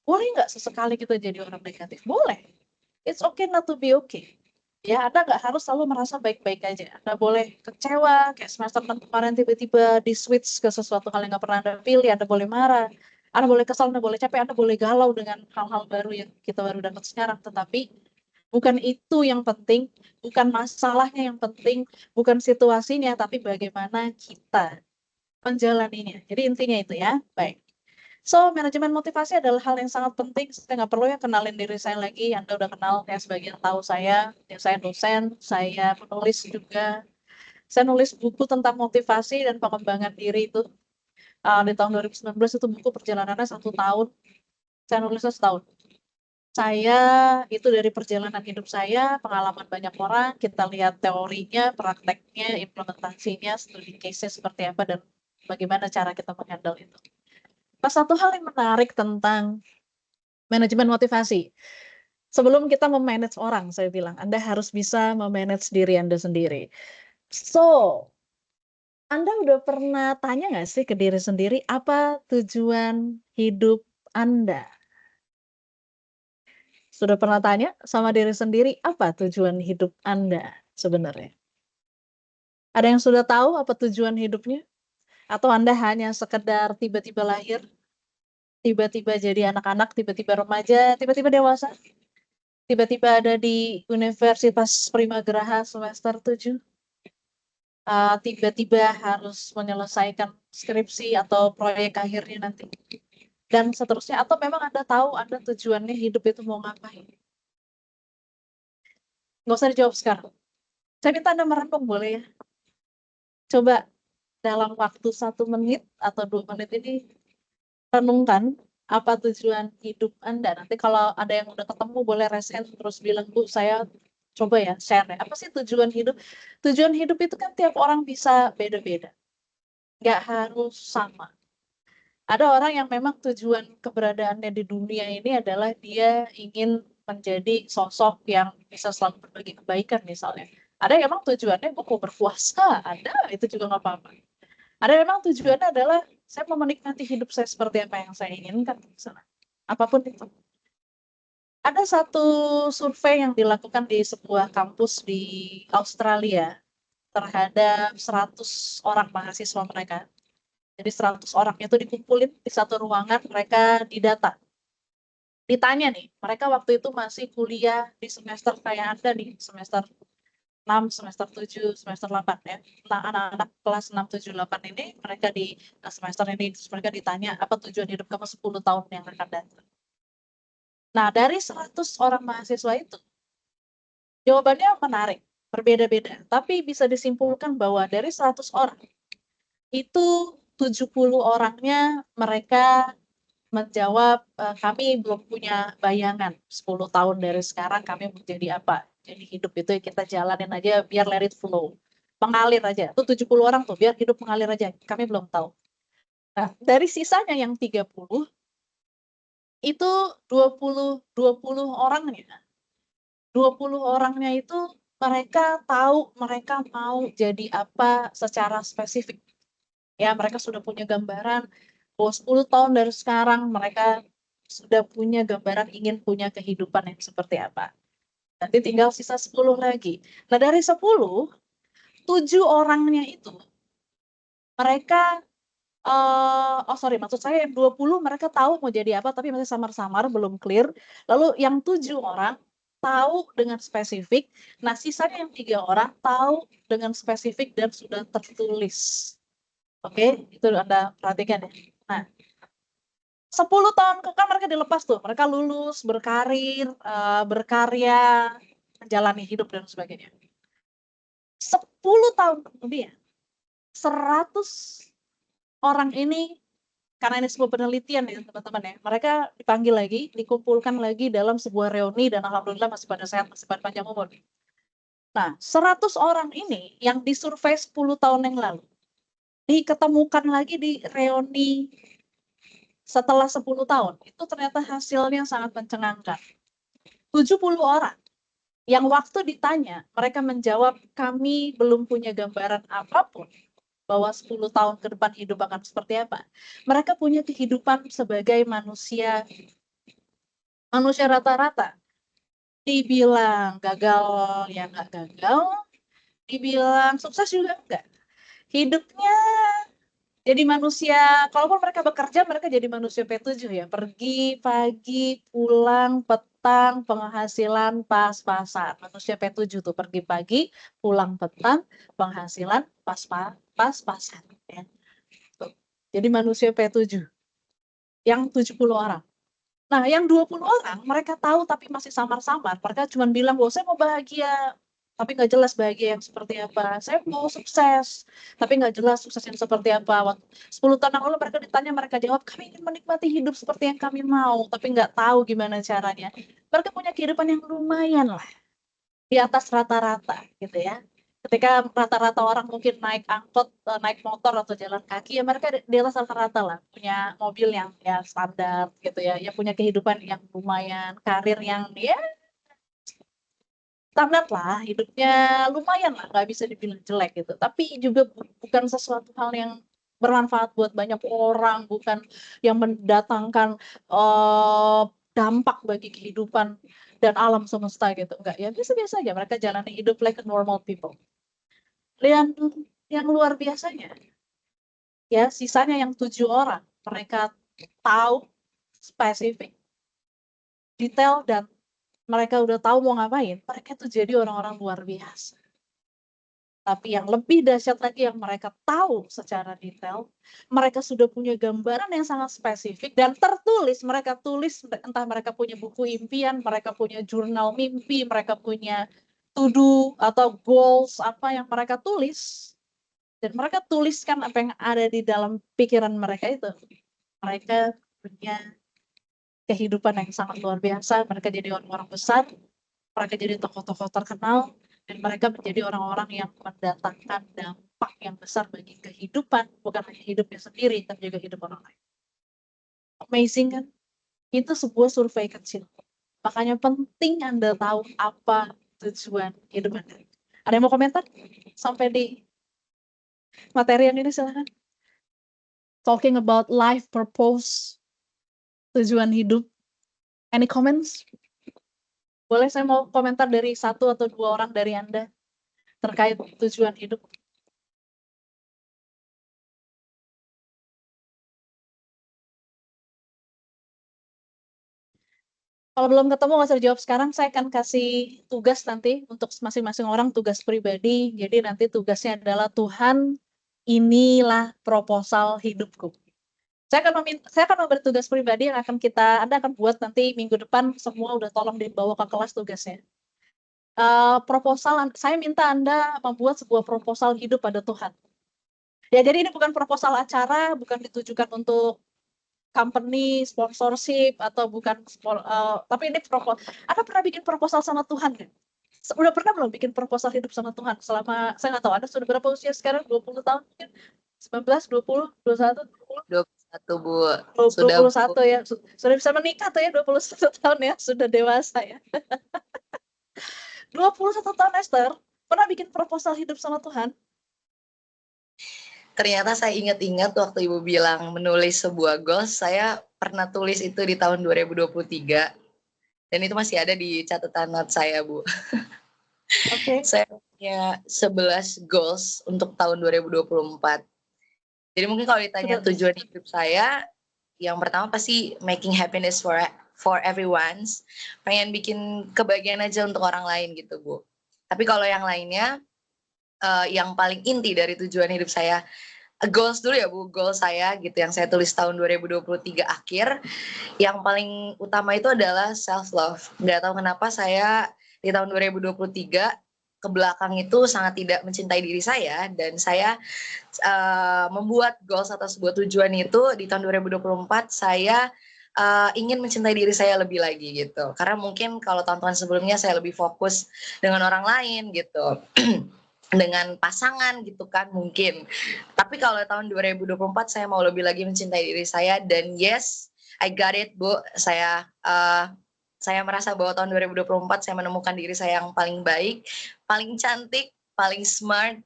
Boleh nggak sesekali kita jadi orang negatif? Boleh. It's okay not to be okay. Ya, Anda nggak harus selalu merasa baik-baik aja. Anda boleh kecewa, kayak semester 6 kemarin tiba-tiba di-switch ke sesuatu hal yang nggak pernah Anda pilih, Anda boleh marah, Anda boleh kesal, Anda boleh capek, Anda boleh galau dengan hal-hal baru yang kita baru dapat sekarang. Tetapi bukan itu yang penting, bukan masalahnya yang penting, bukan situasinya, tapi bagaimana kita menjalaninya. Jadi intinya itu ya. Baik. So, manajemen motivasi adalah hal yang sangat penting. Saya nggak perlu ya kenalin diri saya lagi. Anda udah kenal ya sebagian tahu saya. Ya, saya dosen, saya penulis juga. Saya nulis buku tentang motivasi dan pengembangan diri itu di tahun 2019 itu buku perjalanannya 1 tahun. Saya nulisnya setahun. Saya itu dari perjalanan hidup saya, pengalaman banyak orang, kita lihat teorinya, prakteknya, implementasinya, studi case-nya seperti apa dan bagaimana cara kita menghandle itu. Nah, satu hal yang menarik tentang manajemen motivasi. Sebelum kita memanage orang, saya bilang, Anda harus bisa memanage diri Anda sendiri. So, Anda udah pernah tanya nggak sih ke diri sendiri, apa tujuan hidup Anda? Sudah pernah tanya sama diri sendiri, apa tujuan hidup Anda sebenarnya? Ada yang sudah tahu apa tujuan hidupnya? Atau Anda hanya sekedar tiba-tiba lahir, tiba-tiba jadi anak-anak, tiba-tiba remaja, tiba-tiba dewasa? Tiba-tiba ada di Universitas Primagraha semester 7, tiba-tiba harus menyelesaikan skripsi atau proyek akhirnya nanti, dan seterusnya. Atau memang Anda tahu Anda tujuannya hidup itu mau ngapain? Nggak usah dijawab sekarang. Saya minta Anda merenung boleh ya? Coba dalam waktu 1 menit atau 2 menit ini, renungkan apa tujuan hidup Anda. Nanti kalau ada yang udah ketemu boleh resen terus bilang, Bu, saya coba ya share ya. Apa sih tujuan hidup? Tujuan hidup itu kan tiap orang bisa beda-beda. Nggak harus sama. Ada orang yang memang tujuan keberadaannya di dunia ini adalah dia ingin menjadi sosok yang bisa selalu berbagi kebaikan misalnya. Ada yang memang tujuannya gue mau berpuasa, ada, itu juga nggak apa-apa. Ada yang memang tujuannya adalah saya mau menikmati hidup saya seperti apa yang saya inginkan, misalnya. Apapun itu. Ada satu survei yang dilakukan di sebuah kampus di Australia terhadap 100 orang mahasiswa mereka. Jadi 100 orangnya itu dikumpulin di satu ruangan, mereka didata. Ditanya nih, mereka waktu itu masih kuliah di semester kayak Anda nih, semester 6, semester 7, semester 8 ya. Nah, anak-anak kelas 6, 7, 8 ini, mereka di semester ini, mereka ditanya, apa tujuan hidup kamu 10 tahun yang akan datang? Nah, dari 100 orang mahasiswa itu, jawabannya menarik, berbeda-beda. Tapi bisa disimpulkan bahwa dari 100 orang, itu 70 orangnya mereka menjawab, kami belum punya bayangan 10 tahun dari sekarang kami menjadi apa. Jadi hidup itu kita jalanin aja biar let it flow. Mengalir aja. Itu 70 orang tuh, biar hidup mengalir aja. Kami belum tahu. Nah, dari sisanya yang 30, itu 20 orangnya. 20 orangnya itu mereka tahu mereka mau jadi apa secara spesifik. Ya, mereka sudah punya gambaran bahwa 10 tahun dari sekarang mereka sudah punya gambaran ingin punya kehidupan yang seperti apa. Nanti tinggal sisa 10 lagi. Nah, dari 10, 7 orangnya itu mereka maksud saya yang 20 mereka tahu mau jadi apa tapi masih samar-samar belum clear. Lalu yang 7 orang tahu dengan spesifik. Nah, sisanya yang 3 orang tahu dengan spesifik dan sudah tertulis. Oke, itu Anda perhatikan ya. Nah, 10 tahun kan mereka dilepas tuh, mereka lulus, berkarir, berkarya, menjalani hidup dan sebagainya. 10 tahun kemudian, 100 orang ini karena ini sebuah penelitian ya teman-teman ya, mereka dipanggil lagi, dikumpulkan lagi dalam sebuah reuni dan alhamdulillah masih pada sehat, masih pada panjang umur. Nah, 100 orang ini yang disurvei 10 tahun yang lalu, diketemukan lagi di reuni setelah 10 tahun, itu ternyata hasilnya sangat mencengangkan. 70 orang yang waktu ditanya, mereka menjawab, kami belum punya gambaran apapun bahwa 10 tahun ke depan hidup akan seperti apa. Mereka punya kehidupan sebagai manusia rata-rata. Dibilang gagal, ya nggak gagal. Dibilang sukses juga enggak. Hidupnya jadi manusia, kalaupun mereka bekerja, mereka jadi manusia P7 ya. Pergi pagi, pulang petang, penghasilan pas-pasan. Manusia P7 tuh pergi pagi, pulang petang, penghasilan pas-pasan. Ya. Tuh. Jadi manusia P7 yang 70 orang. Nah, yang 20 orang mereka tahu tapi masih samar-samar. Mereka cuma bilang, "Oh, saya mau bahagia." Tapi nggak jelas bahagia yang seperti apa. Saya mau sukses, tapi nggak jelas sukses yang seperti apa. 10 tahun yang lalu mereka ditanya, mereka jawab, "Kami ingin menikmati hidup seperti yang kami mau," tapi nggak tahu gimana caranya. Mereka punya kehidupan yang lumayan lah, di atas rata-rata gitu ya. Ketika rata-rata orang mungkin naik angkot, naik motor atau jalan kaki, ya mereka di atas rata-rata lah, punya mobil yang ya standar gitu ya, ya punya kehidupan yang lumayan, karir yang ya standar lah, hidupnya lumayan lah, nggak bisa dibilang jelek gitu. Tapi juga bukan sesuatu hal yang bermanfaat buat banyak orang, bukan yang mendatangkan dampak bagi kehidupan dan alam semesta gitu. Enggak, ya biasa-biasa aja, mereka jalani hidup like a normal people. Dan yang luar biasanya, ya sisanya yang 7 orang, mereka tahu spesifik, detail, dan mereka udah tahu mau ngapain, mereka tuh jadi orang-orang luar biasa. Tapi yang lebih dahsyat lagi yang mereka tahu secara detail, mereka sudah punya gambaran yang sangat spesifik dan tertulis, mereka tulis, entah mereka punya buku impian, mereka punya jurnal mimpi, mereka punya to-do atau goals apa yang mereka tulis, dan mereka tuliskan apa yang ada di dalam pikiran mereka itu. Mereka punya kehidupan yang sangat luar biasa, mereka jadi orang-orang besar, mereka jadi tokoh-tokoh terkenal, dan mereka menjadi orang-orang yang mendatangkan dampak yang besar bagi kehidupan, bukan hanya hidupnya sendiri, tapi juga hidup orang lain. Amazing kan? Itu sebuah survei kecil. Makanya penting Anda tahu apa tujuan hidup Anda. Ada yang mau komentar? Sampai di materi yang ini silahkan. Talking about life purpose, tujuan hidup. Any comments? Boleh saya mau komentar dari 1 atau 2 orang dari Anda terkait tujuan hidup? Kalau belum ketemu nggak usah jawab sekarang, saya akan kasih tugas nanti untuk masing-masing orang, tugas pribadi. Jadi nanti tugasnya adalah, Tuhan, inilah proposal hidupku. Saya akan memberi tugas pribadi yang Anda akan buat nanti minggu depan, semua udah tolong dibawa ke kelas tugasnya. Proposal, saya minta Anda membuat sebuah proposal hidup pada Tuhan. Ya, jadi ini bukan proposal acara, bukan ditujukan untuk company, sponsorship, atau bukan, tapi ini Anda pernah bikin proposal sama Tuhan kan? Udah pernah belum bikin proposal hidup sama Tuhan? Selama, saya nggak tahu, Anda sudah berapa usia sekarang? 20 tahun mungkin? 19, 20, 21, 20? 21 Bu. 21 ya, sudah bisa menikah tuh ya, 21 tahun ya, sudah dewasa ya. 21 tahun Esther, pernah bikin proposal hidup sama Tuhan? Ternyata saya ingat-ingat waktu Ibu bilang menulis sebuah goals, saya pernah tulis itu di tahun 2023. Dan itu masih ada di catatan note saya, Bu. Oke. Saya punya 11 goals untuk tahun 2024. Jadi mungkin kalau ditanya tujuan hidup saya, yang pertama pasti making happiness for everyone. Pengen bikin kebahagiaan aja untuk orang lain gitu, Bu. Tapi kalau yang lainnya, yang paling inti dari tujuan hidup saya, goals dulu ya Bu, goals saya gitu yang saya tulis tahun 2023 akhir, yang paling utama itu adalah self love. Nggak tahu kenapa saya di tahun 2023 ke belakang itu sangat tidak mencintai diri saya, dan saya membuat goals atau sebuah tujuan itu di tahun 2024 saya ingin mencintai diri saya lebih lagi gitu. Karena mungkin kalau tahun-tahun sebelumnya saya lebih fokus dengan orang lain gitu. Dengan pasangan gitu kan mungkin. Tapi kalau tahun 2024 saya mau lebih lagi mencintai diri saya, dan yes, I got it, Bu. Saya merasa bahwa tahun 2024 saya menemukan diri saya yang paling baik, paling cantik, paling smart,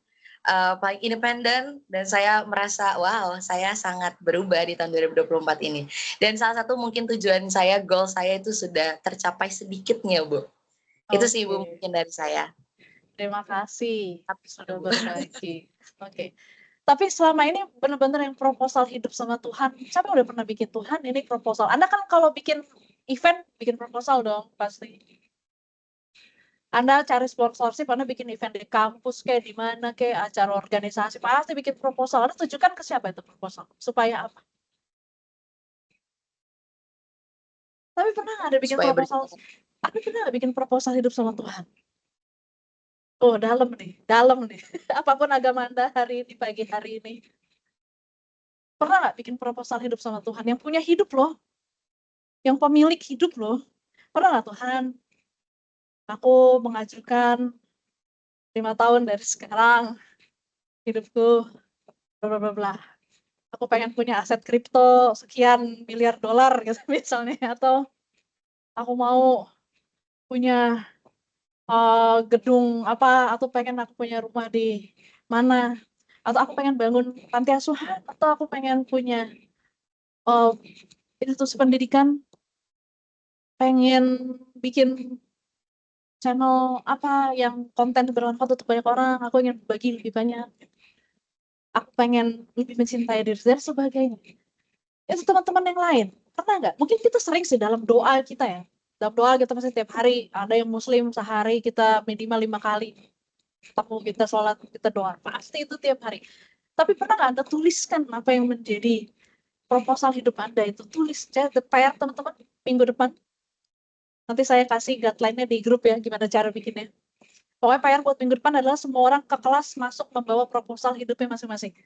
paling independen, dan saya merasa wow, saya sangat berubah di tahun 2024 ini. Dan salah satu mungkin tujuan saya, goal saya itu sudah tercapai sedikitnya, Bu. Itu sih, Bu, mungkin dari saya. Terima kasih sudah berbagi. Oke. Tapi selama ini benar-benar yang proposal hidup sama Tuhan. Siapa yang udah pernah bikin Tuhan ini proposal? Anda kan kalau bikin event, bikin proposal dong pasti. Anda cari sponsorship, Anda bikin event di kampus kayak di mana kayak acara organisasi, pasti bikin proposal. Anda tujukan ke siapa itu proposal? Supaya apa? Tapi pernah nggak ada bikin Supaya proposal? Tapi pernah nggak bikin proposal hidup sama Tuhan? Oh, dalam nih, dalam nih. Apapun agama Anda hari ini, pagi hari ini. Pernah nggak bikin proposal hidup sama Tuhan? Yang punya hidup loh. Yang pemilik hidup loh. Pernah nggak Tuhan? Aku mengajukan 5 tahun dari sekarang hidupku bla bla bla. Aku pengen punya aset kripto sekian miliar dolar gitu misalnya, atau aku mau punya gedung apa, atau pengen aku punya rumah di mana, atau aku pengen bangun panti asuhan, atau aku pengen punya institusi pendidikan, pengen bikin channel apa yang konten bermanfaat untuk banyak orang, aku ingin berbagi lebih banyak, aku pengen lebih mencintai diri dan sebagainya. Itu teman-teman yang lain pernah nggak? Mungkin kita sering sih dalam doa kita ya, dalam doa kita pasti tiap hari, ada yang muslim sehari kita minimal 5 kali ketemu, kita sholat, kita doa, pasti itu tiap hari. Tapi pernah nggak Anda tuliskan apa yang menjadi proposal hidup Anda itu? Tulis, PR teman-teman minggu depan. Nanti saya kasih guideline-nya di grup ya, gimana cara bikinnya. Pokoknya PR buat minggu depan adalah semua orang ke kelas masuk membawa proposal hidupnya masing-masing.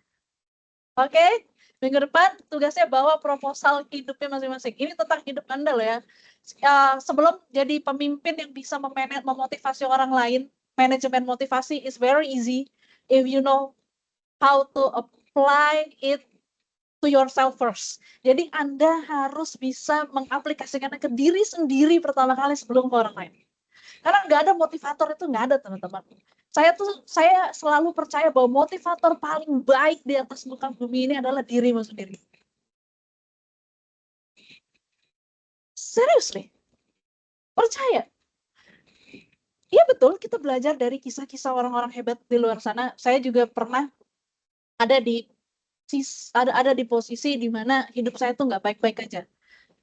Oke? Minggu depan tugasnya bawa proposal hidupnya masing-masing. Ini tentang hidup Anda loh ya. Sebelum jadi pemimpin yang bisa memotivasi orang lain, manajemen motivasi is very easy if you know how to apply it to yourself first. Jadi Anda harus bisa mengaplikasikannya ke diri sendiri pertama kali sebelum ke orang lain. Karena nggak ada motivator itu, nggak ada teman-teman. Saya selalu percaya bahwa motivator paling baik di atas muka bumi ini adalah dirimu sendiri. Seriously, percaya. Iya betul, kita belajar dari kisah-kisah orang-orang hebat di luar sana. Saya juga pernah ada di posisi di mana hidup saya tuh nggak baik-baik aja.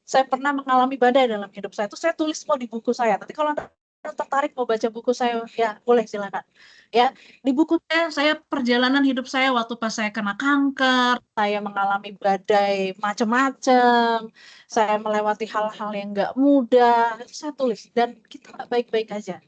Saya pernah mengalami badai dalam hidup saya. Itu saya tulis di buku saya. Nanti kalau Anda tertarik mau baca buku saya, ya boleh silakan. Ya, di buku saya perjalanan hidup saya waktu pas saya kena kanker, saya mengalami badai macam-macam, saya melewati hal-hal yang nggak mudah, itu saya tulis, dan kita nggak baik-baik aja.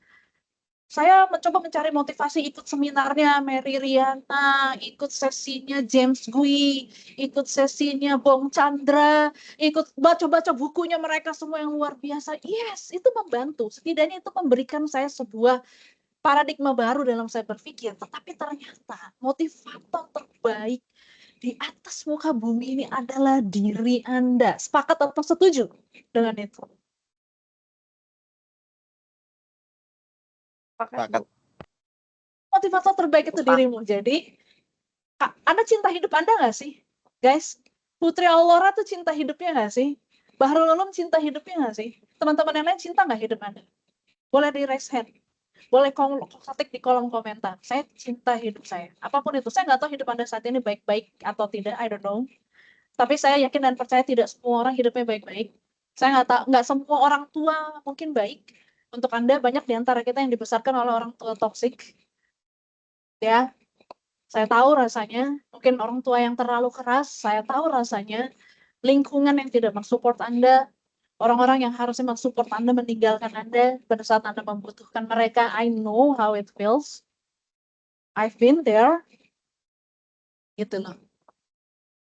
Saya mencoba mencari motivasi, ikut seminarnya Mary Riana, ikut sesinya James Gui, ikut sesinya Bong Chandra, ikut baca-baca bukunya mereka semua yang luar biasa. Yes, itu membantu. Setidaknya itu memberikan saya sebuah paradigma baru dalam saya berpikir. Tetapi ternyata motivator terbaik di atas muka bumi ini adalah diri Anda. Sepakat atau setuju dengan itu? Sepakat. Motivator terbaik itu dirimu. Jadi, Anda cinta hidup Anda nggak sih? Guys, Putri Aurora tuh cinta hidupnya nggak sih? Bahrul Ulum cinta hidupnya nggak sih? Teman-teman yang lain cinta nggak hidup Anda? Boleh di raise hand. Boleh ketik di kolom komentar. Saya cinta hidup saya. Apapun itu. Saya nggak tahu hidup Anda saat ini baik-baik atau tidak. I don't know. Tapi saya yakin dan percaya tidak semua orang hidupnya baik-baik. Saya nggak tahu, nggak semua orang tua mungkin baik. Untuk Anda, banyak di antara kita yang dibesarkan oleh orang tua toksik. Ya, saya tahu rasanya. Mungkin orang tua yang terlalu keras, saya tahu rasanya. Lingkungan yang tidak mensupport Anda. Orang-orang yang harusnya mensupport Anda meninggalkan Anda pada saat Anda membutuhkan mereka. I know how it feels. I've been there. Gitu loh.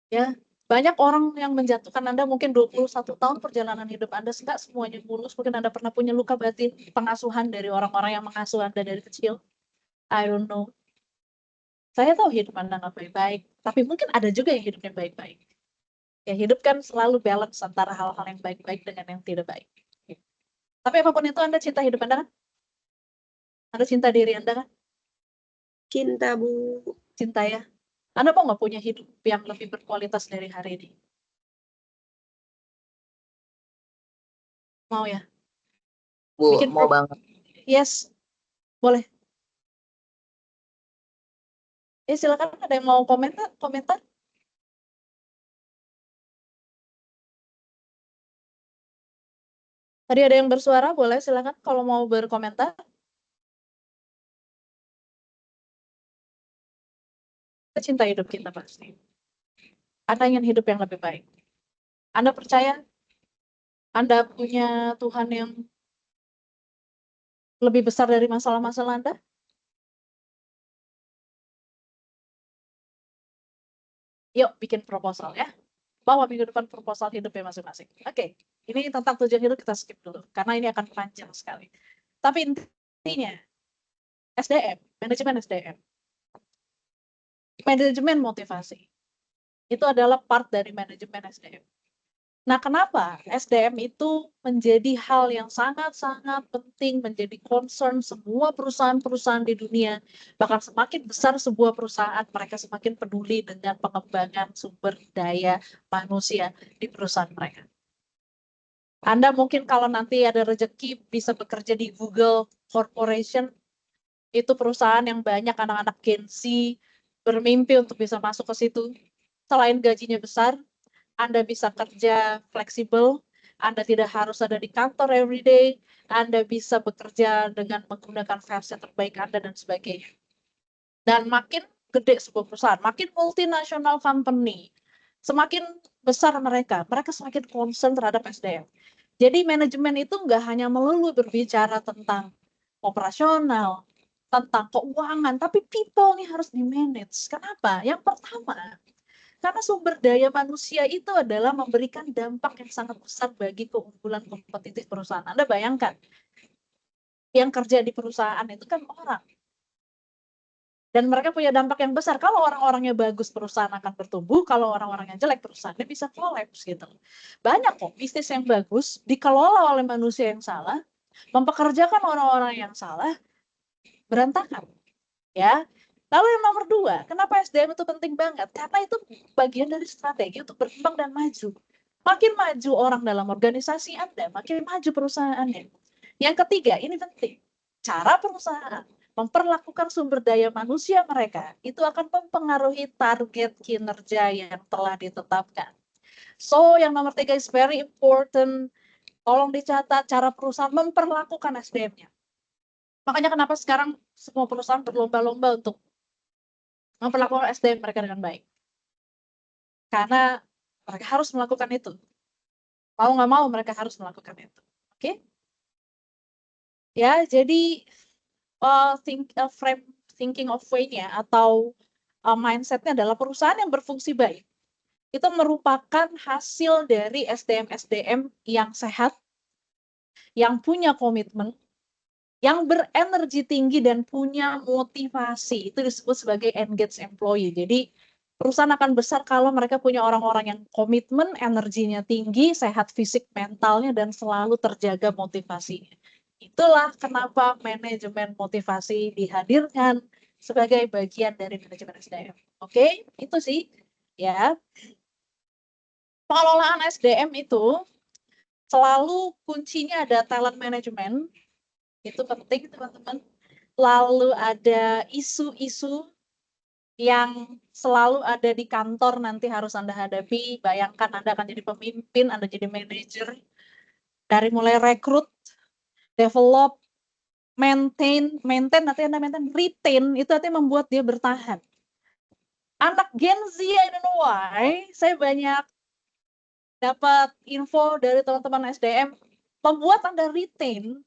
Ya, banyak orang yang menjatuhkan Anda mungkin 21 tahun perjalanan hidup Anda, enggak semuanya mulus. Mungkin Anda pernah punya luka batin pengasuhan dari orang-orang yang mengasuh Anda dari kecil. I don't know. Saya tahu hidup Anda nggak baik-baik, tapi mungkin ada juga yang hidupnya baik-baik. Ya, hidup kan selalu balance antara hal-hal yang baik-baik dengan yang tidak baik. Tapi apapun itu, Anda cinta hidup Anda kan? Anda cinta diri Anda kan? Cinta, Bu. Cinta ya. Anda mau nggak punya hidup yang lebih berkualitas dari hari ini? Mau ya? Bu, Bikin mau banget. Yes, boleh. Silakan, ada yang mau komentar? Tadi ada yang bersuara, boleh silakan kalau mau berkomentar. Kita cinta hidup kita pasti. Anda ingin hidup yang lebih baik. Anda percaya Anda punya Tuhan yang lebih besar dari masalah-masalah Anda? Yuk bikin proposal ya. Bawa minggu depan proposal hidupnya masing-masing. Oke, ini tentang tujuan hidup kita skip dulu, karena ini akan panjang sekali. Tapi intinya, SDM, manajemen SDM. Manajemen motivasi. Itu adalah part dari manajemen SDM. Nah, kenapa SDM itu menjadi hal yang sangat-sangat penting, menjadi concern semua perusahaan-perusahaan di dunia. Bahkan semakin besar sebuah perusahaan, mereka semakin peduli dengan pengembangan sumber daya manusia di perusahaan mereka. Anda mungkin kalau nanti ada rezeki bisa bekerja di Google Corporation, itu perusahaan yang banyak anak-anak Gen Z bermimpi untuk bisa masuk ke situ. Selain gajinya besar, Anda bisa kerja fleksibel, Anda tidak harus ada di kantor every day, Anda bisa bekerja dengan menggunakan versi terbaik Anda dan sebagainya. Dan makin gede sebuah perusahaan, makin multinational company, semakin besar mereka semakin concern terhadap SDM. Jadi manajemen itu nggak hanya melulu berbicara tentang operasional, tentang keuangan, tapi people nih harus di-manage. Kenapa? Yang pertama, karena sumber daya manusia itu adalah memberikan dampak yang sangat besar bagi keunggulan kompetitif perusahaan. Anda bayangkan, yang kerja di perusahaan itu kan orang. Dan mereka punya dampak yang besar. Kalau orang-orangnya bagus, perusahaan akan bertumbuh. Kalau orang-orangnya jelek, perusahaannya bisa kolaps gitu. Banyak kok bisnis yang bagus dikelola oleh manusia yang salah, mempekerjakan orang-orang yang salah, berantakan. Ya. Lalu yang nomor 2, kenapa SDM itu penting banget? Karena itu bagian dari strategi untuk berkembang dan maju. Makin maju orang dalam organisasi Anda, makin maju perusahaannya. Yang ketiga, ini penting. Cara perusahaan memperlakukan sumber daya manusia mereka itu akan mempengaruhi target kinerja yang telah ditetapkan. So, yang nomor 3 is very important. Tolong dicatat cara perusahaan memperlakukan SDM-nya. Makanya kenapa sekarang semua perusahaan berlomba-lomba untuk memperlakukan SDM mereka dengan baik. Karena mereka harus melakukan itu. Mau nggak mau mereka harus melakukan itu. Oke? Ya, jadi thinking of way-nya atau mindset-nya adalah perusahaan yang berfungsi baik. Itu merupakan hasil dari SDM-SDM yang sehat, yang punya komitmen, yang berenergi tinggi dan punya motivasi. Itu disebut sebagai engaged employee. Jadi perusahaan akan besar kalau mereka punya orang-orang yang komitmen, energinya tinggi, sehat fisik, mentalnya, dan selalu terjaga motivasinya. Itulah kenapa manajemen motivasi dihadirkan sebagai bagian dari manajemen SDM. Oke, itu sih ya. Pengelolaan SDM itu selalu kuncinya ada talent management. Itu penting, teman-teman. Lalu ada isu-isu yang selalu ada di kantor nanti harus Anda hadapi. Bayangkan Anda akan jadi pemimpin, Anda jadi manajer. Dari mulai rekrut, develop, maintain, nanti Anda maintain, retain, itu artinya membuat dia bertahan. Anak Gen Z, I don't know why, saya banyak dapat info dari teman-teman SDM, membuat Anda retain,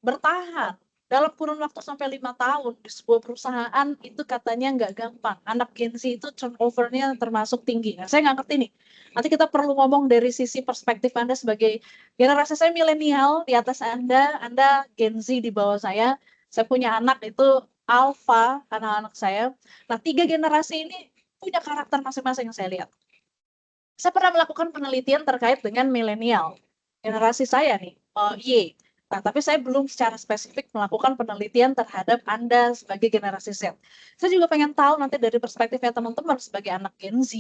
bertahan dalam kurun waktu sampai 5 tahun di sebuah perusahaan itu katanya nggak gampang. Anak Gen Z itu turnover-nya termasuk tinggi. Nah, saya nggak ngerti nih. Nanti kita perlu ngomong dari sisi perspektif Anda sebagai generasi saya milenial, di atas Anda Gen Z di bawah saya. Saya punya anak itu alpha, anak-anak saya. Nah, 3 generasi ini punya karakter masing-masing yang saya lihat. Saya pernah melakukan penelitian terkait dengan milenial, generasi saya nih, Y. Nah, tapi saya belum secara spesifik melakukan penelitian terhadap Anda sebagai generasi Z. Saya juga pengen tahu nanti dari perspektifnya teman-teman sebagai anak Gen Z,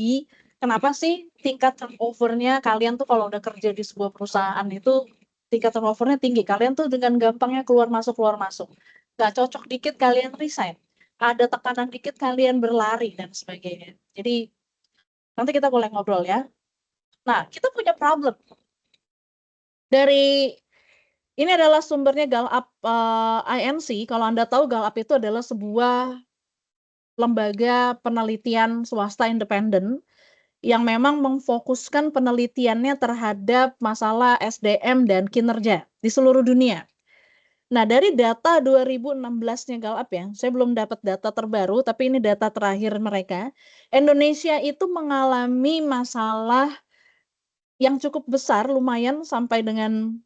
kenapa sih tingkat turnover-nya kalian tuh kalau udah kerja di sebuah perusahaan itu tingkat turnover-nya tinggi. Kalian tuh dengan gampangnya keluar masuk. Nggak cocok dikit kalian resign. Ada tekanan dikit kalian berlari dan sebagainya. Jadi nanti kita boleh ngobrol ya. Nah, kita punya problem. Ini adalah sumbernya Gallup INC. Kalau Anda tahu, Gallup itu adalah sebuah lembaga penelitian swasta independen yang memang memfokuskan penelitiannya terhadap masalah SDM dan kinerja di seluruh dunia. Nah, dari data 2016-nya Gallup ya, saya belum dapat data terbaru, tapi ini data terakhir mereka. Indonesia itu mengalami masalah yang cukup besar, lumayan sampai dengan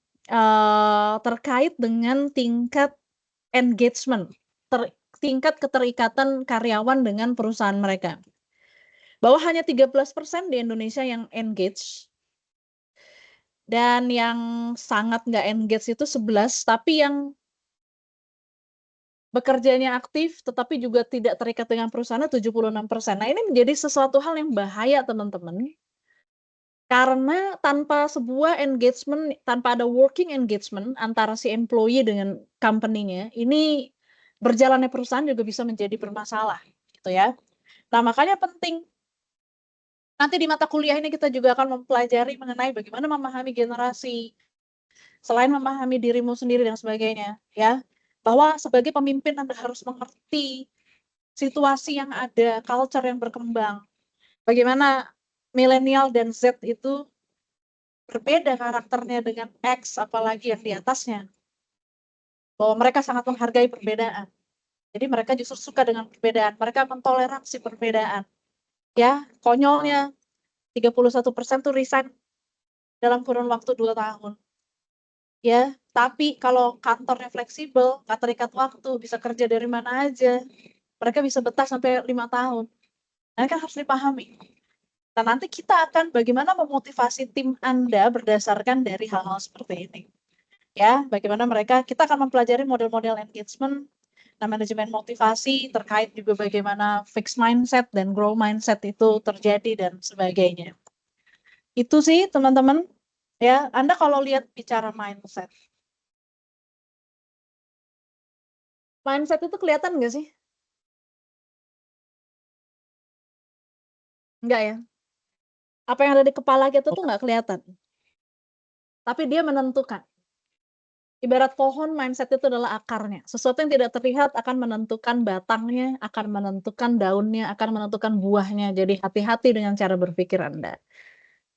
terkait dengan tingkat engagement, tingkat keterikatan karyawan dengan perusahaan mereka. Bahwa hanya 13% di Indonesia yang engage, dan yang sangat nggak engage itu 11, tapi yang bekerjanya aktif tetapi juga tidak terikat dengan perusahaan 76%. Nah, ini menjadi sesuatu hal yang bahaya, teman-teman. Karena tanpa sebuah engagement, tanpa ada working engagement antara si employee dengan company-nya, ini berjalannya perusahaan juga bisa menjadi bermasalah, gitu ya. Nah, makanya penting. Nanti di mata kuliah ini kita juga akan mempelajari mengenai bagaimana memahami generasi, selain memahami dirimu sendiri dan sebagainya, ya. Bahwa sebagai pemimpin Anda harus mengerti situasi yang ada, culture yang berkembang. Bagaimana milenial dan Z itu berbeda karakternya dengan X, apalagi yang di atasnya. Bahwa mereka sangat menghargai perbedaan. Jadi mereka justru suka dengan perbedaan. Mereka mentoleransi perbedaan. Ya, konyolnya 31% tuh resign dalam kurun waktu 2 tahun. Ya, tapi kalau kantornya fleksibel, nggak terikat waktu, bisa kerja dari mana aja, mereka bisa betah sampai 5 tahun. Nah, kan harus dipahami. Nah, nanti kita akan bagaimana memotivasi tim Anda berdasarkan dari hal-hal seperti ini. Ya, bagaimana kita akan mempelajari model-model engagement, nah manajemen motivasi, terkait juga bagaimana fixed mindset dan grow mindset itu terjadi dan sebagainya. Itu sih, teman-teman. Ya, Anda kalau lihat bicara mindset. Mindset itu kelihatan nggak sih? Enggak ya? Apa yang ada di kepala kita tuh nggak kelihatan. Tapi dia menentukan. Ibarat pohon, mindset itu adalah akarnya. Sesuatu yang tidak terlihat akan menentukan batangnya, akan menentukan daunnya, akan menentukan buahnya. Jadi hati-hati dengan cara berpikir Anda.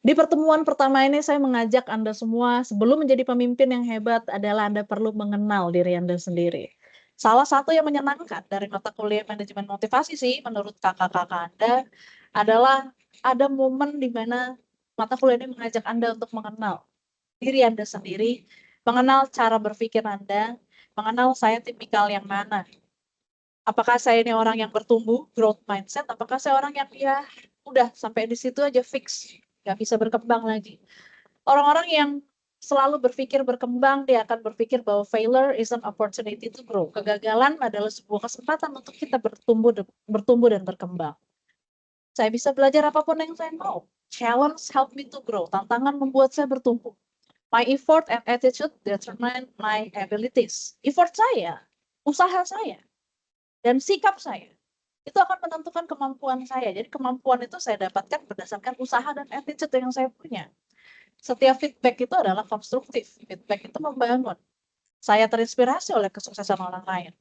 Di pertemuan pertama ini saya mengajak Anda semua, sebelum menjadi pemimpin yang hebat adalah Anda perlu mengenal diri Anda sendiri. Salah satu yang menyenangkan dari mata kuliah manajemen motivasi sih, menurut kakak-kakak Anda, adalah ada momen di mana mata kuliah ini mengajak Anda untuk mengenal diri Anda sendiri, mengenal cara berpikir Anda, mengenal saya tipikal yang mana. Apakah saya ini orang yang bertumbuh, growth mindset, apakah saya orang yang ya udah sampai di situ aja fix, nggak bisa berkembang lagi. Orang-orang yang selalu berpikir berkembang, dia akan berpikir bahwa failure is an opportunity to grow. Kegagalan adalah sebuah kesempatan untuk kita bertumbuh dan berkembang. Saya bisa belajar apapun yang saya mau. Challenge help me to grow. Tantangan membuat saya bertumbuh. My effort and attitude determine my abilities. Effort saya, usaha saya, dan sikap saya, itu akan menentukan kemampuan saya. Jadi kemampuan itu saya dapatkan berdasarkan usaha dan attitude yang saya punya. Setiap feedback itu adalah konstruktif. Feedback itu membangun. Saya terinspirasi oleh kesuksesan orang lain.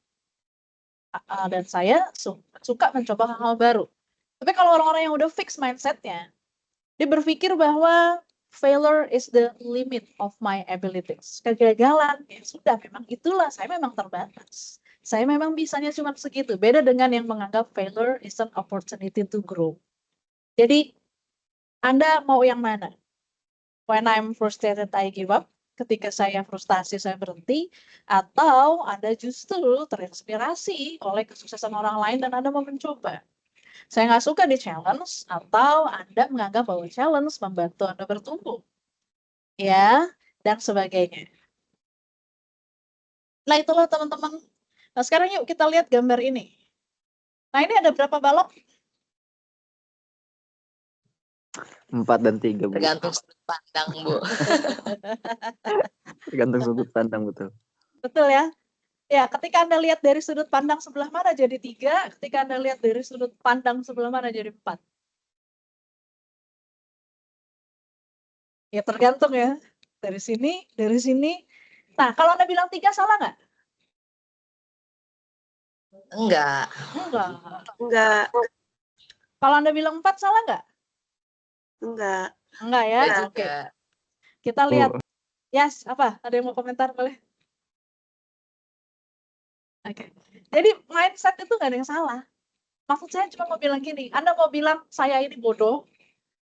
Dan saya suka mencoba hal-hal baru. Tapi kalau orang-orang yang udah fix mindsetnya, dia berpikir bahwa failure is the limit of my abilities. Kegagalan, ya sudah, memang itulah, saya memang terbatas. Saya memang bisanya cuma segitu. Beda dengan yang menganggap failure is an opportunity to grow. Jadi, Anda mau yang mana? When I'm frustrated, I give up. Ketika saya frustasi, saya berhenti. Atau Anda justru terinspirasi oleh kesuksesan orang lain dan Anda mau mencoba. Saya nggak suka di challenge, atau Anda menganggap bahwa challenge membantu Anda bertumbuh. Ya, dan sebagainya. Nah, itulah teman-teman. Nah, sekarang yuk kita lihat gambar ini. Nah, ini ada berapa balok? 4 dan 3, Bu. Tergantung sudut pandang, Bu. Tergantung sudut pandang, betul. Betul ya? Ya, ketika Anda lihat dari sudut pandang sebelah mana jadi 3, ketika Anda lihat dari sudut pandang sebelah mana jadi 4. Ya, tergantung ya. Dari sini, dari sini. Nah, kalau Anda bilang 3 salah nggak? Enggak. Enggak. Enggak. Kalau Anda bilang 4 salah nggak? Enggak. Enggak ya? Enggak Oke. juga. Kita lihat. Yes, apa? Ada yang mau komentar boleh? Oke. Jadi mindset itu nggak ada yang salah. Maksud saya cuma mau bilang gini, Anda mau bilang saya ini bodoh,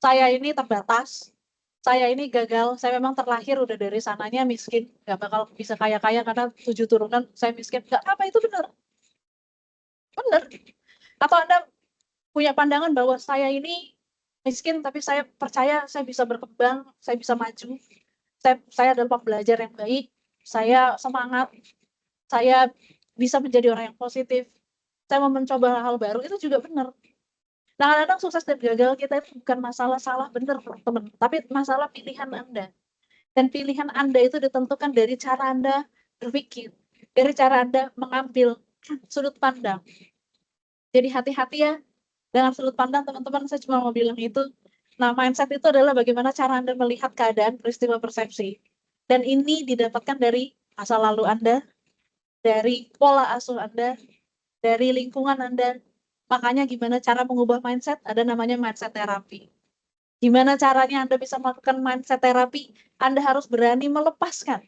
saya ini terbatas, saya ini gagal, saya memang terlahir udah dari sananya miskin, nggak bakal bisa kaya-kaya karena 7 turunan saya miskin. Nggak apa, itu benar. Benar. Atau Anda punya pandangan bahwa saya ini miskin tapi saya percaya saya bisa berkembang, saya bisa maju, saya adalah pembelajar yang baik, saya semangat, saya bisa menjadi orang yang positif, saya mau mencoba hal-hal baru, itu juga benar. Nah, kadang-kadang sukses dan gagal kita itu bukan masalah salah benar, teman-teman, tapi masalah pilihan Anda. Dan pilihan Anda itu ditentukan dari cara Anda berpikir, dari cara Anda mengambil sudut pandang. Jadi hati-hati ya dengan sudut pandang, teman-teman. Saya cuma mau bilang itu. Nah, mindset itu adalah bagaimana cara Anda melihat keadaan, peristiwa, persepsi. Dan ini didapatkan dari masa lalu Anda, dari pola asuh Anda, dari lingkungan Anda. Makanya gimana cara mengubah mindset? Ada namanya mindset terapi. Gimana caranya Anda bisa melakukan mindset terapi? Anda harus berani melepaskan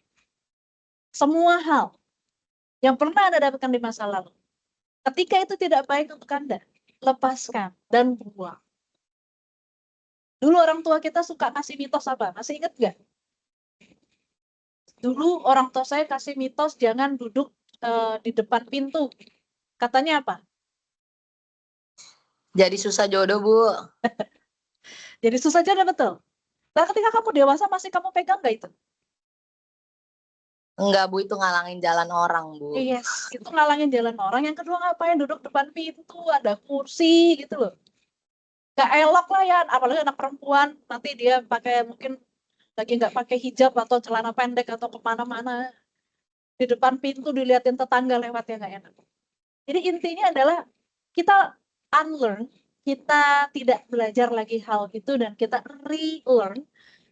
semua hal yang pernah Anda dapatkan di masa lalu. Ketika itu tidak baik untuk Anda, lepaskan dan buang. Dulu orang tua kita suka kasih mitos apa? Masih ingat nggak? Dulu orang tua saya kasih mitos jangan duduk di depan pintu. Katanya apa? Jadi susah jodoh, Bu. Jadi susah jodoh, betul. Nah, ketika kamu dewasa masih kamu pegang nggak itu? Enggak, Bu, itu ngalangin jalan orang, Bu. Yes, itu ngalangin jalan orang. Yang kedua, ngapain duduk depan pintu, ada kursi gitu loh. Gak elok lah ya, apalagi anak perempuan, nanti dia pakai mungkin lagi nggak pakai hijab atau celana pendek atau kemana-mana. Di depan pintu dilihatin tetangga lewat, ya nggak enak. Jadi intinya adalah kita unlearn, kita tidak belajar lagi hal itu dan kita relearn,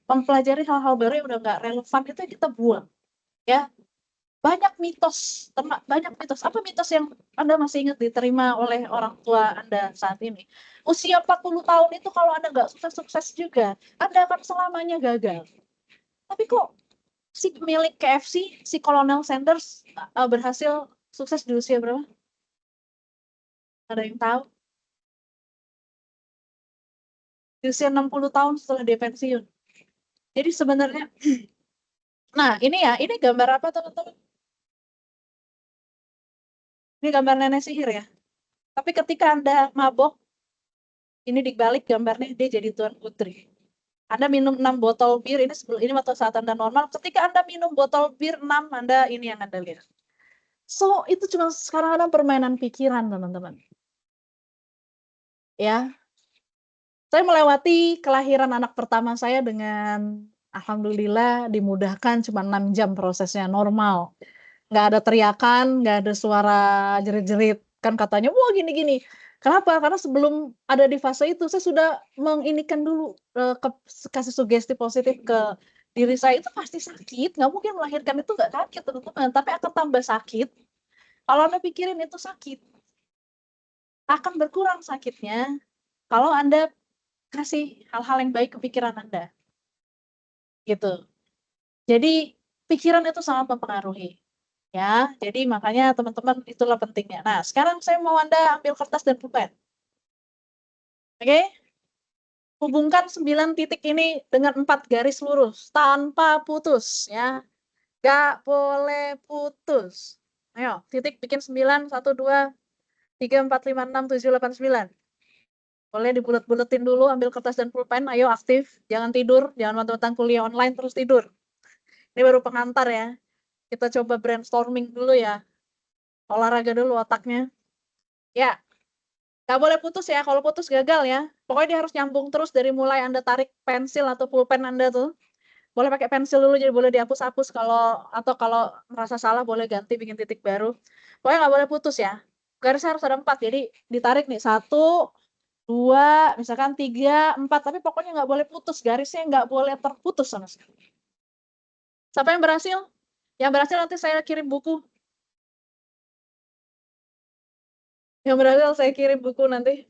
mempelajari hal-hal baru yang udah nggak relevan, itu yang kita buang. Ya, banyak mitos. Apa mitos yang Anda masih ingat diterima oleh orang tua Anda saat ini? Usia 40 tahun itu kalau Anda nggak sukses-sukses juga, Anda akan selamanya gagal. Tapi kok si pemilik KFC, si Colonel Sanders berhasil sukses di usia berapa? Ada yang tahu? Di usia 60 tahun setelah dia pensiun. Jadi sebenarnya, nah ini ya, ini gambar apa teman-teman? Ini gambar nenek sihir ya. Tapi ketika Anda mabok, ini dibalik gambarnya, dia jadi Tuan Putri. Anda minum 6 botol bir, ini waktu saat Anda normal. Ketika Anda minum botol bir 6, Anda ini yang Anda lihat. So, itu cuma sekarang ada permainan pikiran, teman-teman. Ya. Saya melewati kelahiran anak pertama saya dengan alhamdulillah dimudahkan, cuma 6 jam prosesnya, normal. Nggak ada teriakan, nggak ada suara jerit-jerit. Kan katanya, wah gini-gini. Kenapa? Karena sebelum ada di fase itu, saya sudah menginikan dulu, kasih sugesti positif ke diri saya, itu pasti sakit, nggak mungkin melahirkan itu nggak sakit, teman-teman. Tapi akan tambah sakit, kalau Anda pikirin itu sakit. Akan berkurang sakitnya, kalau Anda kasih hal-hal yang baik ke pikiran Anda. gitu. Jadi pikiran itu sangat mempengaruhi. Ya, jadi makanya teman-teman itulah pentingnya. Nah, sekarang saya mau Anda ambil kertas dan pulpen. Oke? Hubungkan 9 titik ini dengan 4 garis lurus tanpa putus ya. Gak boleh putus. Ayo, titik bikin 9, 1, 2, 3, 4, 5, 6, 7, 8, 9. Boleh dibulet-buletin dulu, ambil kertas dan pulpen, ayo aktif. Jangan tidur, jangan mentang-mentang kuliah online terus tidur. Ini baru pengantar ya. Kita coba brainstorming dulu ya. Olahraga dulu otaknya. Ya, gak boleh putus ya, kalau putus gagal ya. Pokoknya dia harus nyambung terus dari mulai Anda tarik pensil atau pulpen Anda tuh. Boleh pakai pensil dulu, jadi boleh dihapus-hapus atau kalau merasa salah boleh ganti bikin titik baru. Pokoknya nggak boleh putus ya. Garisnya harus ada 4, jadi ditarik nih 1, 2, misalkan 3, 4, tapi pokoknya nggak boleh putus, garisnya nggak boleh terputus sama sekali. Siapa yang berhasil? Yang berhasil nanti saya kirim buku. Yang berhasil saya kirim buku nanti.